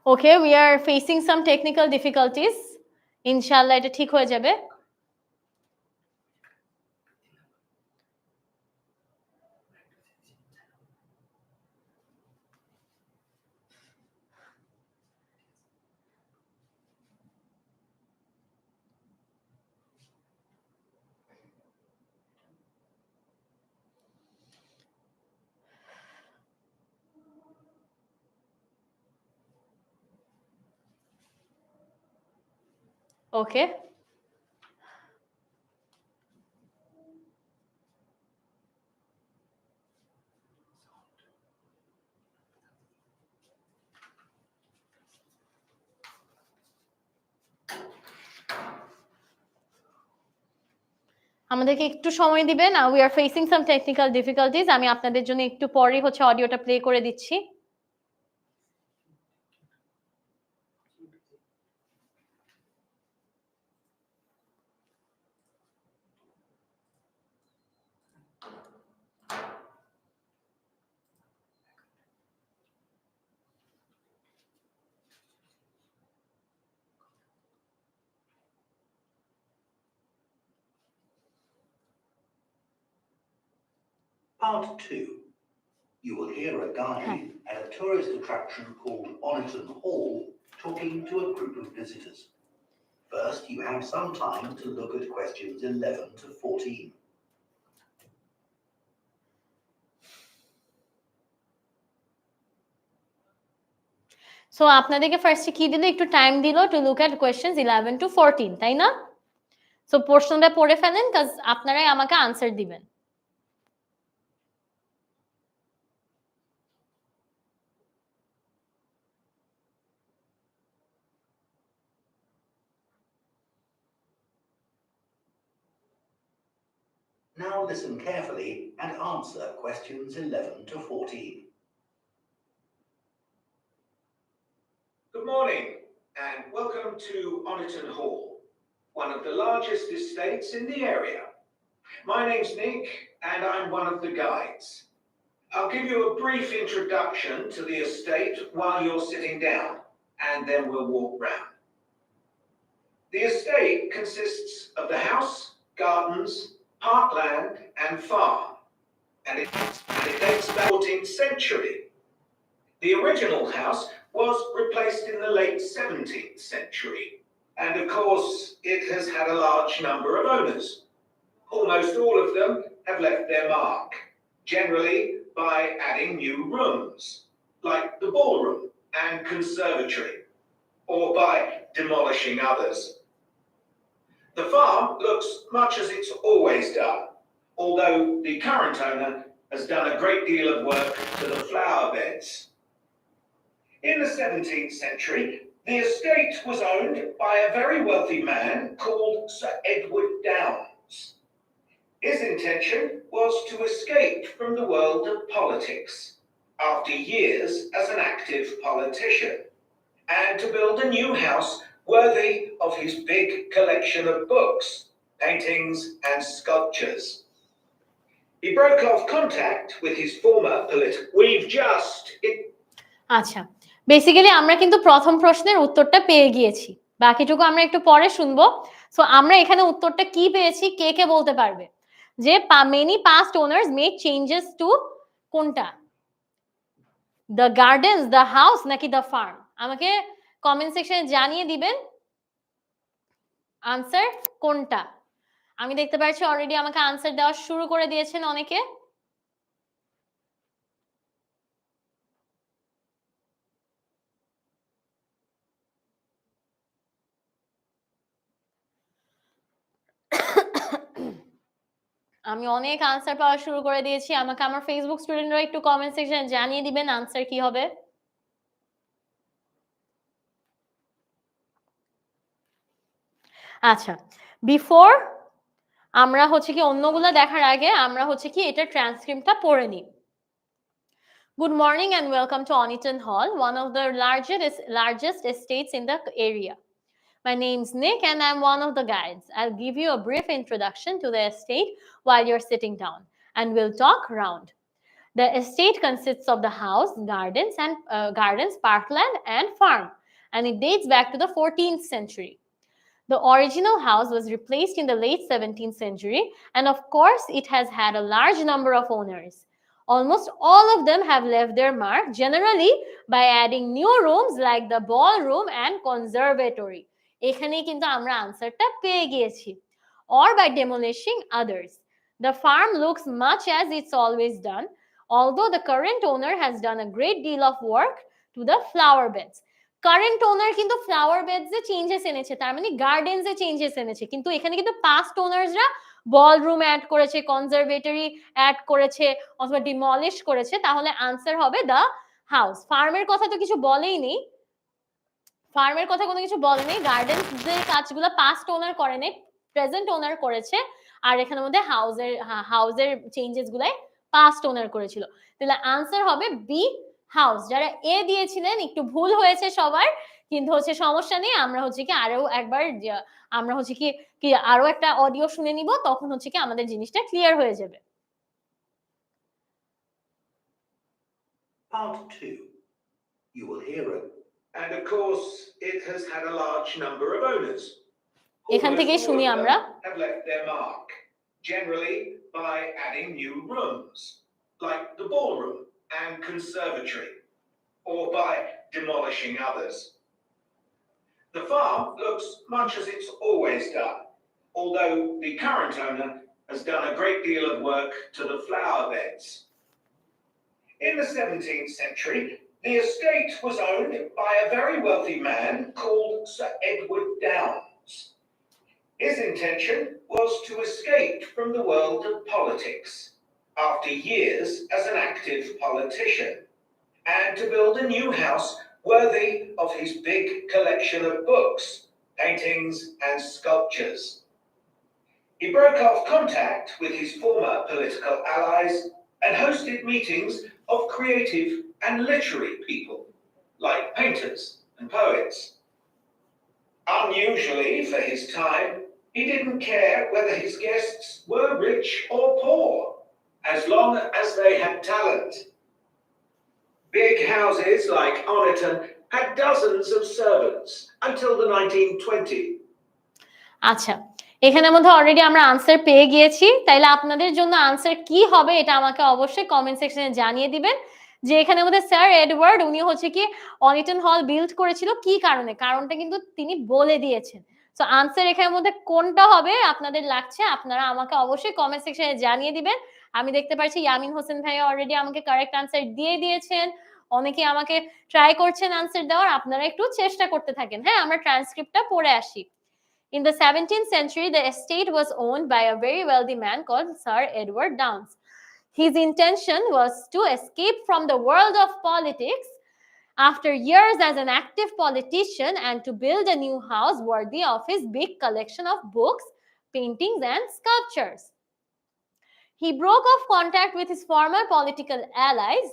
Okay, we are facing some technical difficulties. ইনশাআল্লাহ এটা ঠিক হয়ে যাবে। Okay. আমাদেরকে একটু সময় দিবেন। We are facing some technical difficulties. আমি আপনাদের জন্য একটু পরে হচ্ছে অডিওটা প্লে করে দিচ্ছি। Part 2. You will hear a guide at a tourist attraction called Oniton Hall talking to a group of visitors. First, you have some time to look at questions 11 to 14. So আপনাদেরকে ফার্স্টে কি দিল, একটু টাইম দিল two look at questions 11 to 14, তাই না? সো প্রশ্নটা পড়ে ফেলেন, কাজ আপনারাই আমাকে আনসার দিবেন। Now listen carefully and answer questions 11 to 14. Good morning and welcome to Oniton Hall, one of the largest estates in the area. My name's Nick and I'm one of the guides. I'll give you a brief introduction to the estate while you're sitting down and then we'll walk round. The estate consists of the house, gardens, parkland and farm, and it dates back to the 14th century. The original house was replaced in the late 17th century. And of course, it has had a large number of owners. Almost all of them have left their mark, generally by adding new rooms, like the ballroom and conservatory, or by demolishing others. The farm looks much as it's always done, although the current owner has done a great deal of work to the flower beds. In the 17th century, the estate was owned by a very wealthy man called Sir Edward Downes. His intention was to escape from the world of politics after years as an active politician, and to build a new house worthy of his big collection of books, paintings, and sculptures. He broke off contact with his former political. We've just. আচ্ছা, বেসিক্যালি আমরা কিন্তু প্রথম প্রশ্নের উত্তরটা পেয়ে গিয়েছি, বাকিটুকু আমরা একটু পরে শুনবো। সো আমরা এখানে উত্তরটা কি পেয়েছি, কে কে বলতে পারবে যে many past owners made changes to কোনটা, দ্য গার্ডেন্স, দ্য হাউস নাকি দ্য ফার্ম? আমাকে কমেন্ট সেকশনে জানিয়ে দিবেন আনসার কোনটা। আমি দেখতে পাচ্ছি অলরেডি আমাকে আনসার দেওয়া শুরু করে দিয়েছেন অনেকে। আমি অনেক আনসার পাওয়া শুরু করে দিয়েছি, আমাকে আমার ফেসবুক স্টুডেন্টরা একটু কমেন্ট সেকশনে জানিয়ে দিবেন আনসার কি হবে। আচ্ছা, বিফোর আমরা হচ্ছে কি অন্যগুলো দেখার আগে আমরা হচ্ছে কি এটা ট্রান্সক্রিপ্টটা পড়ে নিই। Good morning and welcome to Oniton Hall, one of the largest estates in the area. My name's Nick and I'm one of the guides. I'll give you a brief introduction to the estate while you're sitting down, and we'll talk round. The estate consists of the house, gardens, parkland, and farm, and it dates back to the 14th century. The original house was replaced in the late 17th century, and of course, it has had a large number of owners. Almost all of them have left their mark, generally by adding new rooms like the ballroom and conservatory. এখানেই কিন্তু আমরা আনসারটা পেয়ে গিয়েছি, or by demolishing others. The farm looks much as it's always done, although the current owner has done a great deal of work to the flower beds. Current owner কিন্তু ফ্লাওয়ার বেডসে চেঞ্জেস এনেছে, তার মানে গার্ডেনসে চেঞ্জেস এনেছে, কিন্তু এখানে কিন্তু পাস্ট ওনার্সরা বলরুম অ্যাড করেছে, কনজারভেটরি অ্যাড করেছে অথবা ডিমলিশ করেছে, তাহলে আনসার হবে দ্য হাউস। ফার্মের কথা তো কিছু বলেই নেই, ফার্মের কথা কোনো কিছু বলে নেই, গার্ডেনসের কাজগুলো পাস্ট ওনার করে নেই, প্রেজেন্ট ওনার করেছে, আর এখানের মধ্যে হাউসের চেঞ্জেস গুলাই পাস্ট ওনার করেছিল। তাহলে আনসার হবে বি হাউস। যারা এ দিয়েছিলেন একটু ভুল হয়েছে সবার, কিন্তু হচ্ছে সমস্যা নেই, আমরা হচ্ছে কি আরো একবার আমরা হচ্ছে কি আরো একটা অডিও শুনে নিব, তখন হচ্ছে কি আমাদের জিনিসটা ক্লিয়ার হয়ে যাবে। Part 2. You will hear it. And of course, it has had a large number of owners. এখান থেকেই শুনি আমরা। Have left their mark, generally by adding new rooms, like the ballroom and conservatory, or by demolishing others. The farm looks much as it's always done, although the current owner has done a great deal of work to the flower beds. In the 17th century, the estate was owned by a very wealthy man called Sir Edward Downes. His intention was to escape from the world of politics after years as an active politician, and to build a new house worthy of his big collection of books, paintings, and sculptures. He broke off contact with his former political allies and hosted meetings of creative and literary people, like painters and poets. Unusually for his time, he didn't care whether his guests were rich or poor, as long as they had talent. Big houses like Oniton had dozens of servants until the 1920s. আচ্ছা, এখানের মধ্যে অলরেডি আমরা আনসার পেয়ে গিয়েছি, তাইলে আপনাদের জন্য আনসার কি হবে এটা আমাকে অবশ্যই কমেন্ট সেকশনে জানিয়ে দিবেন। যে এখানে আমাদের স্যার এডওয়ার্ড উনি হচ্ছে কি অনিটন হল বিল্ড করেছিল কি কারণে, কারণটা কিন্তু তিনি বলে দিয়েছেন। সো আনসার এখানের মধ্যে কোনটা হবে আপনাদের লাগছে আপনারা আমাকে অবশ্যই কমেন্ট সেকশনে জানিয়ে দিবেন। আমি দেখতে পাচ্ছি ইয়ামিন হোসেন ভাই অলরেডি আমাকে কারেক্ট আনসার দিয়ে দিয়েছেন, অনেকে আমাকে ট্রাই করছেন আনসার দেওয়ার, আপনারা একটু চেষ্টা করতে থাকেন। হ্যাঁ, আমরা ট্রান্সক্রিপ্টটা পড়ে আসি। In the 17th century, the estate was owned by a very wealthy man called Sir Edward Downes. His intention was to escape from the world of politics after years as an active politician and to build a new house worthy of his big collection of books, paintings, and sculptures. He broke off contact with his former political allies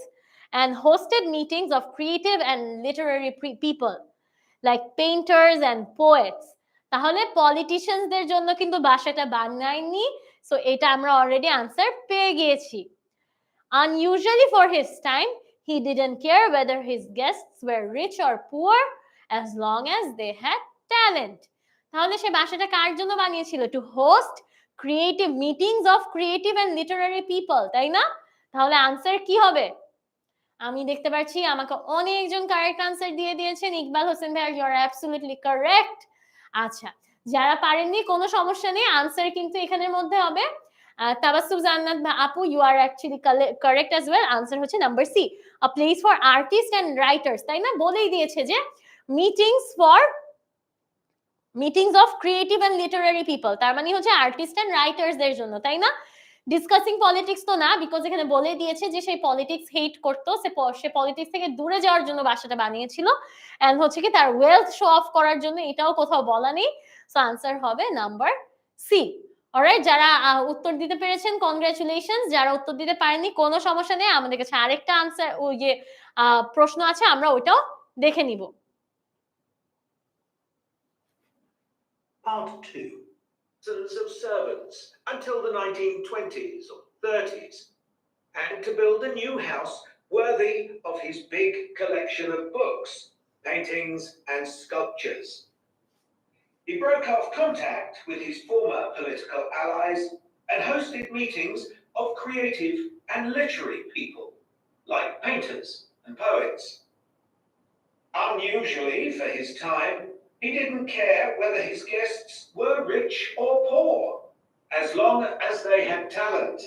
and hosted meetings of creative and literary people like painters and poets. তাহলে পলিটিশিয়ানসদের জন্য কিন্তু বাসাটা বানায়নি, সো এটা আমরা অলরেডি আনসার পেয়ে গিয়েছি। Unusually for his time, he didn't care whether his guests were rich or poor as long as they had talent. তাহলে সে বাসাটা কার জন্য বানিয়েছিল? To host creative meetings of creative and literary people, তাই না? তাহলে আনসার কি হবে? আমি দেখতে পাচ্ছি আমাকে অনেকজন কারেক্ট আনসার দিয়ে দিয়েছেন। ইকবাল হোসেন ভাই, ইউ আর অ্যাবসলিউটলি কারেক্ট। আচ্ছা, যারা পারেননি কোনো সমস্যা নেই, আনসার কিন্তু এখানের মধ্যে হবে তাবাসসুম জান্নাত আপু, you are actually correct as well. Answer হচ্ছে number C, a place for artist and writers, তাই না? বলেই দিয়েছে যে meetings of creative and literary people, তার মানে হচ্ছে আর্টিস্ট এন্ড রাইটার্সদের জন্য, তাই না? ডিসকাসিং পলিটিক্স তো না, বিকজ এখানে বলে দিয়েছে যে সেই পলিটিক্স হেট করতো, সে পলিটিক্স থেকে দূরে যাওয়ার জন্য বাসাটা বানিয়েছিল, এন্ড হচ্ছে কি তার ওয়েলথ শো অফ করার জন্য, এটাও কোথাও বলা নেই। সো আনসার হবে নাম্বার সি। অলরাইট, যারা উত্তর দিতে পেরেছেন কংগ্রাচুলেশনস, যারা উত্তর দিতে পারেননি কোনো সমস্যা নেই, আমাদের কাছে আরেকটা আনসার ওই যে প্রশ্ন আছে, আমরা ওইটাও দেখে নিব। Part 2. Of servants until the 1920s or 30s, and to build a new house worthy of his big collection of books, paintings, and sculptures. He broke off contact with his former political allies and hosted meetings of creative and literary people, like painters and poets. Unusually for his time, he didn't care whether his guests were rich or poor, as long as they had talent.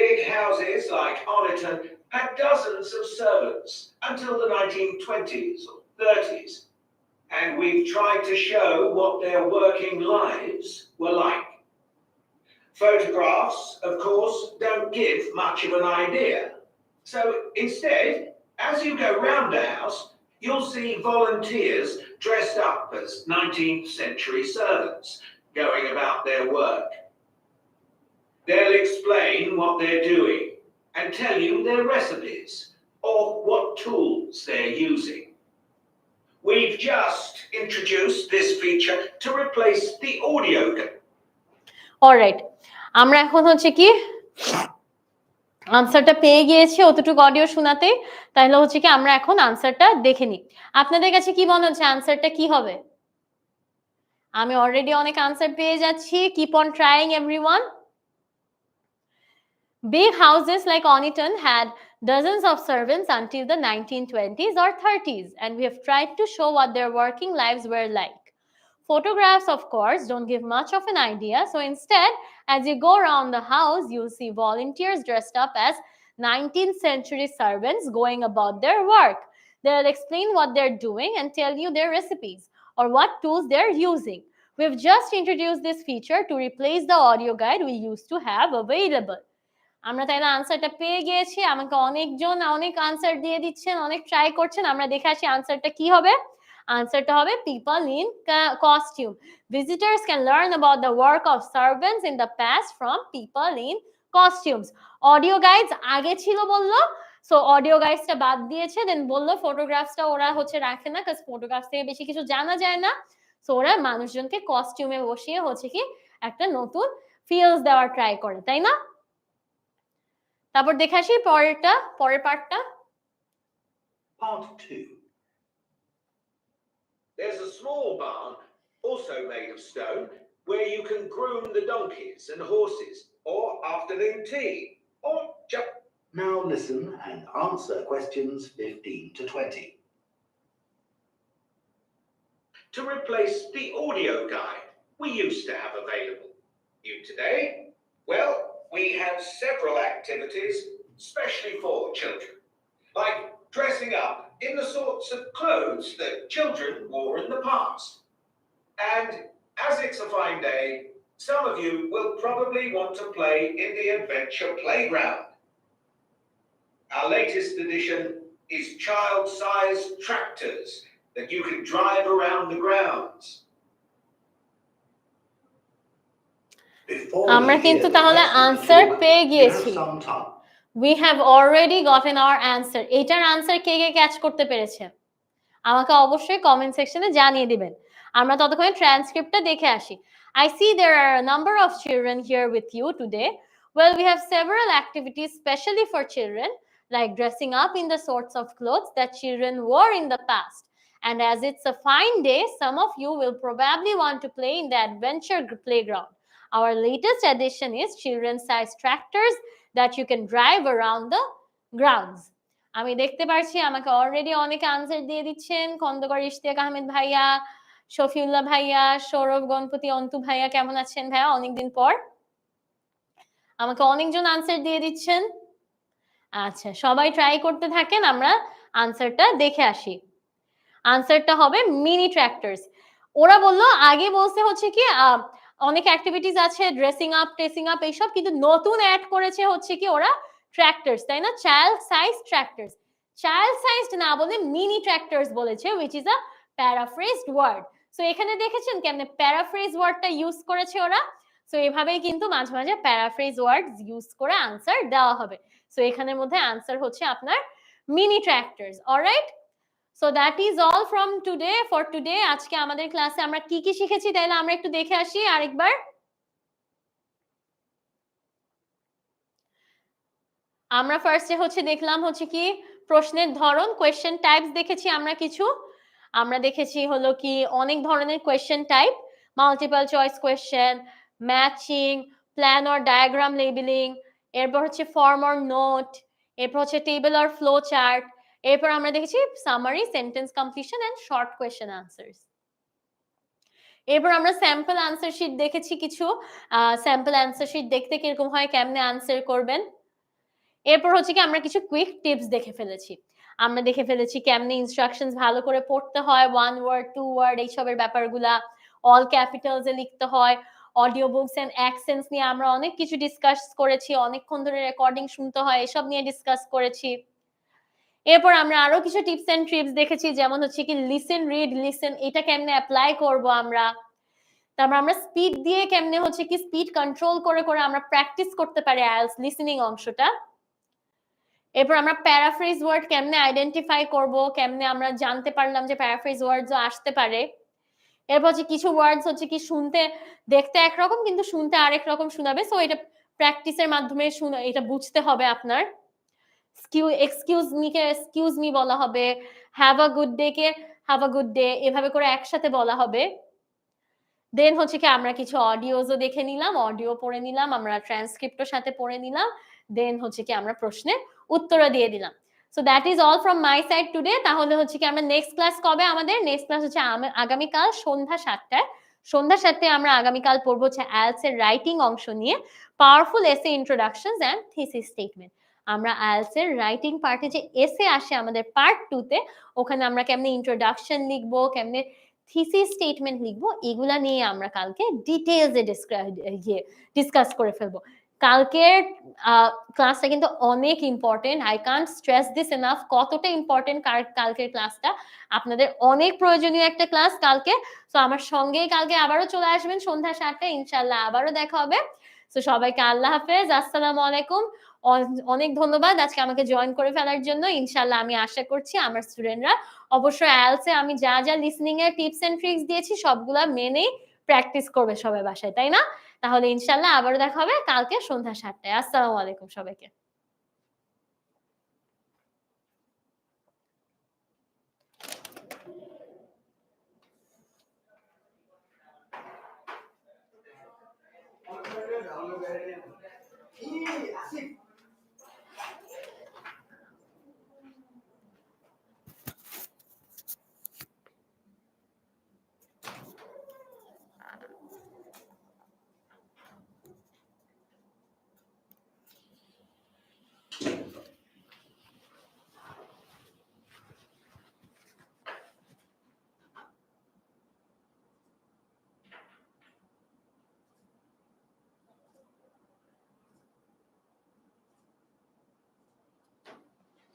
Big houses like Oniton had dozens of servants until the 1920s or 30s, and we've tried to show what their working lives were like. Photographs, of course, don't give much of an idea. So instead, as you go round the house, you'll see volunteers dressed up as 19th century servants going about their work. They'll explain what they're doing and tell you their recipes or what tools they're using. We've just introduced this feature to replace the audio. Alright, আমরা এখন হচ্ছে কি আনসারটা পেয়ে গিয়েছি অতটুকু অডিও শোনাতে, তাহলে হচ্ছে কি আমরা এখন আনসারটা দেখে নিই। আপনাদের কাছে কি মনে হচ্ছে আনসারটা কি হবে? আমি অলরেডি অনেক আনসার পেয়ে যাচ্ছি। Keep on trying everyone. Big houses like Oniton had dozens of servants until the 1920s or 30s, and we have tried to show what their working lives were like. Photographs, of course, don't give much of an idea, so instead, as you go around the house, you'll see volunteers dressed up as 19th century servants going about their work. They'll explain what they're doing and tell you their recipes or what tools they're using. We've just introduced this feature to replace the audio guide we used to have available. আমরা তাইলে আনসারটা পেয়ে গিয়েছি। আমাকে অনেকজন অনেক আনসার দিয়ে দিচ্ছেন, অনেক ট্রাই করছেন। আমরা দেখে আসি আনসারটা কি হবে। আনসারটা হবে people in costume. Visitors can learn about the work of servants in the past from people in costumes. Audio guides আগে ছিল বললো, সো অডিও গাইডসটা বাদ দিয়েছে, দেন বললো ফটোগ্রাফসটা ওরা হচ্ছে রাখে না, কারণ ফটোগ্রাফস থেকে বেশি কিছু জানা যায় না, সো ওরা মানুষজনকে কস্টিউমে বসিয়ে হচ্ছে কি একটা নতুন ফিলস দেওয়ার ট্রাই করে, তাই না? তারপর দেখে আসি পরের পার্টটা। Part 2. There's a small barn, also made of stone, where you can groom the donkeys and horses, or afternoon tea, or just Now listen and answer questions 15 to 20. To replace the audio guide we used to have available. You today? Well, we have several activities, especially for children, like dressing up in the sorts of clothes that children wore in the past. And as it's a fine day, some of you will probably want to play in the adventure playground. Our latest addition is child-sized tractors that you can drive around the grounds. Before আমরা you কিন্তু hear the তাহলে rest of the answer talk, পেয়ে you have গিয়েছি। some time. We have already gotten our answer. এটার আনসার কে কে ক্যাচ করতে পেরেছে আমাকে অবশ্যই কমেন্ট সেকশনে জানিয়ে দিবেন। আমরা ততক্ষণে ট্রান্সক্রিপ্টটা দেখে আসি। I see there are a number of children here with you today. Well, we have several activities specially for children, like dressing up in the sorts of clothes that children wore in the past. And as it's a fine day, some of you will probably want to play in the adventure playground. Our latest addition is children-sized tractors that you can drive around the grounds. আমি দেখতে পারছি আমাকে অলরেডি অনেকে আনসার দিয়ে দিচ্ছেন। খন্দকার ইশতিয়াক আহমেদ ভাইয়া, শফিউল্লাহ ভাইয়া, সৌরভ গণপতি, অন্তু ভাইয়া, কেমন আছেন ভাইয়া? অনেকদিন পর আমাকে অনেকজন আনসার দিয়ে দিচ্ছেন। আচ্ছা, সবাই ট্রাই করতে থাকেন, আমরা আনসারটা দেখে আসি। আনসারটা হবে মিনি ট্র্যাক্টরস। ওরা বললো আগে বলছে হচ্ছে কি অনেক অ্যাক্টিভিটিস আছে, ড্রেসিং আপ, টেসিং আপ এইসব, কিন্তু নতুন অ্যাড করেছে হচ্ছে কি ওরা ট্র্যাক্টরস, তাই না? Child size tractors. Child sized না বলে মিনি ট্র্যাক্টরস বলেছে, which is a paraphrased word. So এখানে দেখেছেন কেমনে প্যারাফ্রেজ ওয়ার্ডটা ইউজ করেছে ওরা। সো এভাবেই কিন্তু মাঝে মাঝে প্যারাফ্রেজ ওয়ার্ডস ইউজ করে আনসার দেওয়া হবে। সো এখানের মধ্যে আনসার হচ্ছে আপনার mini tractors. Alright, so that is all from today. For today আজকে আমাদের ক্লাসে আমরা কি কি শিখেছি তাইলে আমরা একটু দেখে আসি আরেকবার। আমরা ফার্স্টে হচ্ছে দেখলাম হচ্ছে কি প্রশ্নের ধরন, কোয়েশ্চেন টাইপস দেখেছি আমরা কিছু। আমরা দেখেছি হলো কি অনেক ধরনের question type, multiple choice question, matching, plan or diagram labelling, এরপর হচ্ছে ফর্ম অর নোট, এরপর হচ্ছে টেবল অর ফ্লো চার্ট, এরপর আমরা দেখেছি summary, sentence completion and short question answers. এরপর আমরা স্যাম্পল আনসার শিট দেখেছি কিছু। স্যাম্পল আনসার শিট দেখতে কিরকম হয়, কেমনে আনসার করবেন। এরপর হচ্ছে কি আমরা কিছু কুইক টিপস দেখে ফেলেছি। আমরা দেখে ফেলেছি কেমনে ইনস্ট্রাকশনস ভালো করে পড়তে হয়, ওয়ান ওয়ার্ড, টু ওয়ার্ড, এইসবের ব্যাপারগুলা অল ক্যাপিটালস এ লিখতে হয়। অডিও বুকস এন্ড অ্যাকসেন্টস নিয়ে আমরা অনেক কিছু ডিসকাস করেছি, অনেকক্ষণ ধরে রেকর্ডিং শুনতে হয়, এসব নিয়ে ডিসকাস করেছি। এরপর আমরা আরো কিছু টিপস এন্ড ট্রিপস দেখেছি, যেমন হচ্ছে কি লিসেন, রিড, লিসেন, এটা কেমনে অ্যাপ্লাই করব আমরা। তারপর আমরা স্পিড দিয়ে কেমনে হচ্ছে কি স্পিড কন্ট্রোল করে করে আমরা প্র্যাকটিস করতে পারি আইএলটিএস লিসেনিং অংশটা। এরপর আমরা প্যারাফ্রেজ ওয়ার্ড কেমনে আইডেন্টিফাই করব, কেমনে আমরা জানতে পারলাম যে প্যারাফ্রেজ ওয়ার্ডসও আসতে পারে। এরপর হচ্ছে কিছু ওয়ার্ডস হচ্ছে কি শুনতে দেখতে একরকম কিন্তু শুনতে আরেক রকম শোনাবে, সো এটা প্র্যাকটিসের মাধ্যমে এটা বুঝতে হবে আপনার। এক্সকিউজ মি কে এক্সকিউজ মি বলা হবে, have a good day K have a good day, এভাবে করে একসাথে বলা হবে। দেন হচ্ছে কি আমরা কিছু অডিওজও দেখে নিলাম, অডিও পড়ে নিলাম, আমরা ট্রান্সক্রিপ্টের সাথে পড়ে নিলাম। দেন হচ্ছে কি আমরা প্রশ্নের উত্তরও দিয়ে দিলাম। So that is all from my side today. তাহলে হচ্ছে কি আমরা নেক্সট ক্লাস কবে, আমাদের নেক্সট ক্লাস হচ্ছে আগামীকাল সন্ধ্যা 7টায়। সন্ধ্যা 7টায় আমরা আগামীকাল পড়বো হচ্ছে আইএলটিএস এর রাইটিং অংশ নিয়ে, পাওয়ারফুল এসে ইন্ট্রোডাকশনস এন্ড থিসিস স্টেটমেন্ট। আমরা আইএলটিএস এর রাইটিং পার্টে যে এসে আসে আমাদের পার্ট 2তে, ওখানে আমরা কেমনে ইন্ট্রোডাকশন লিখবো, কেমনে থিসিস স্টেটমেন্ট লিখবো, এগুলা নিয়ে আমরা কালকে ডিটেইলসে ডিসকাস করে ফেলবো। কালকের ক্লাসটা কিন্তু অনেক important, I can't stress this enough কতটা ইম্পর্টেন্ট কালকের ক্লাসটা। আপনাদের অনেক প্রয়োজনীয় একটা ক্লাস কালকে। সো আমার সঙ্গেই কালকে আবারও চলে আসবেন সন্ধ্যা 7টায়, ইনশাআল্লাহ আবারও দেখা হবে। সো সবাইকে আল্লাহ হাফেজ, আসসালামু আলাইকুম। অনেক ধন্যবাদ আজকে আমাকে জয়েন করে ফেলার জন্য। ইনশাআল্লাহ আমি আশা করছি আমার স্টুডেন্টরা অবশ্যই আইএলটিএস এ আমি যা যা লিসনিং এর টিপস এন্ড ট্রিক্স দিয়েছি সবগুলা মেনেই প্র্যাকটিস করবে সবাই বাসায়, তাই না? তাহলে ইনশাআল্লাহ আবারও দেখা হবে কালকে সন্ধ্যা 7টায়। আসসালামু আলাইকুম সবাইকে। আসিফ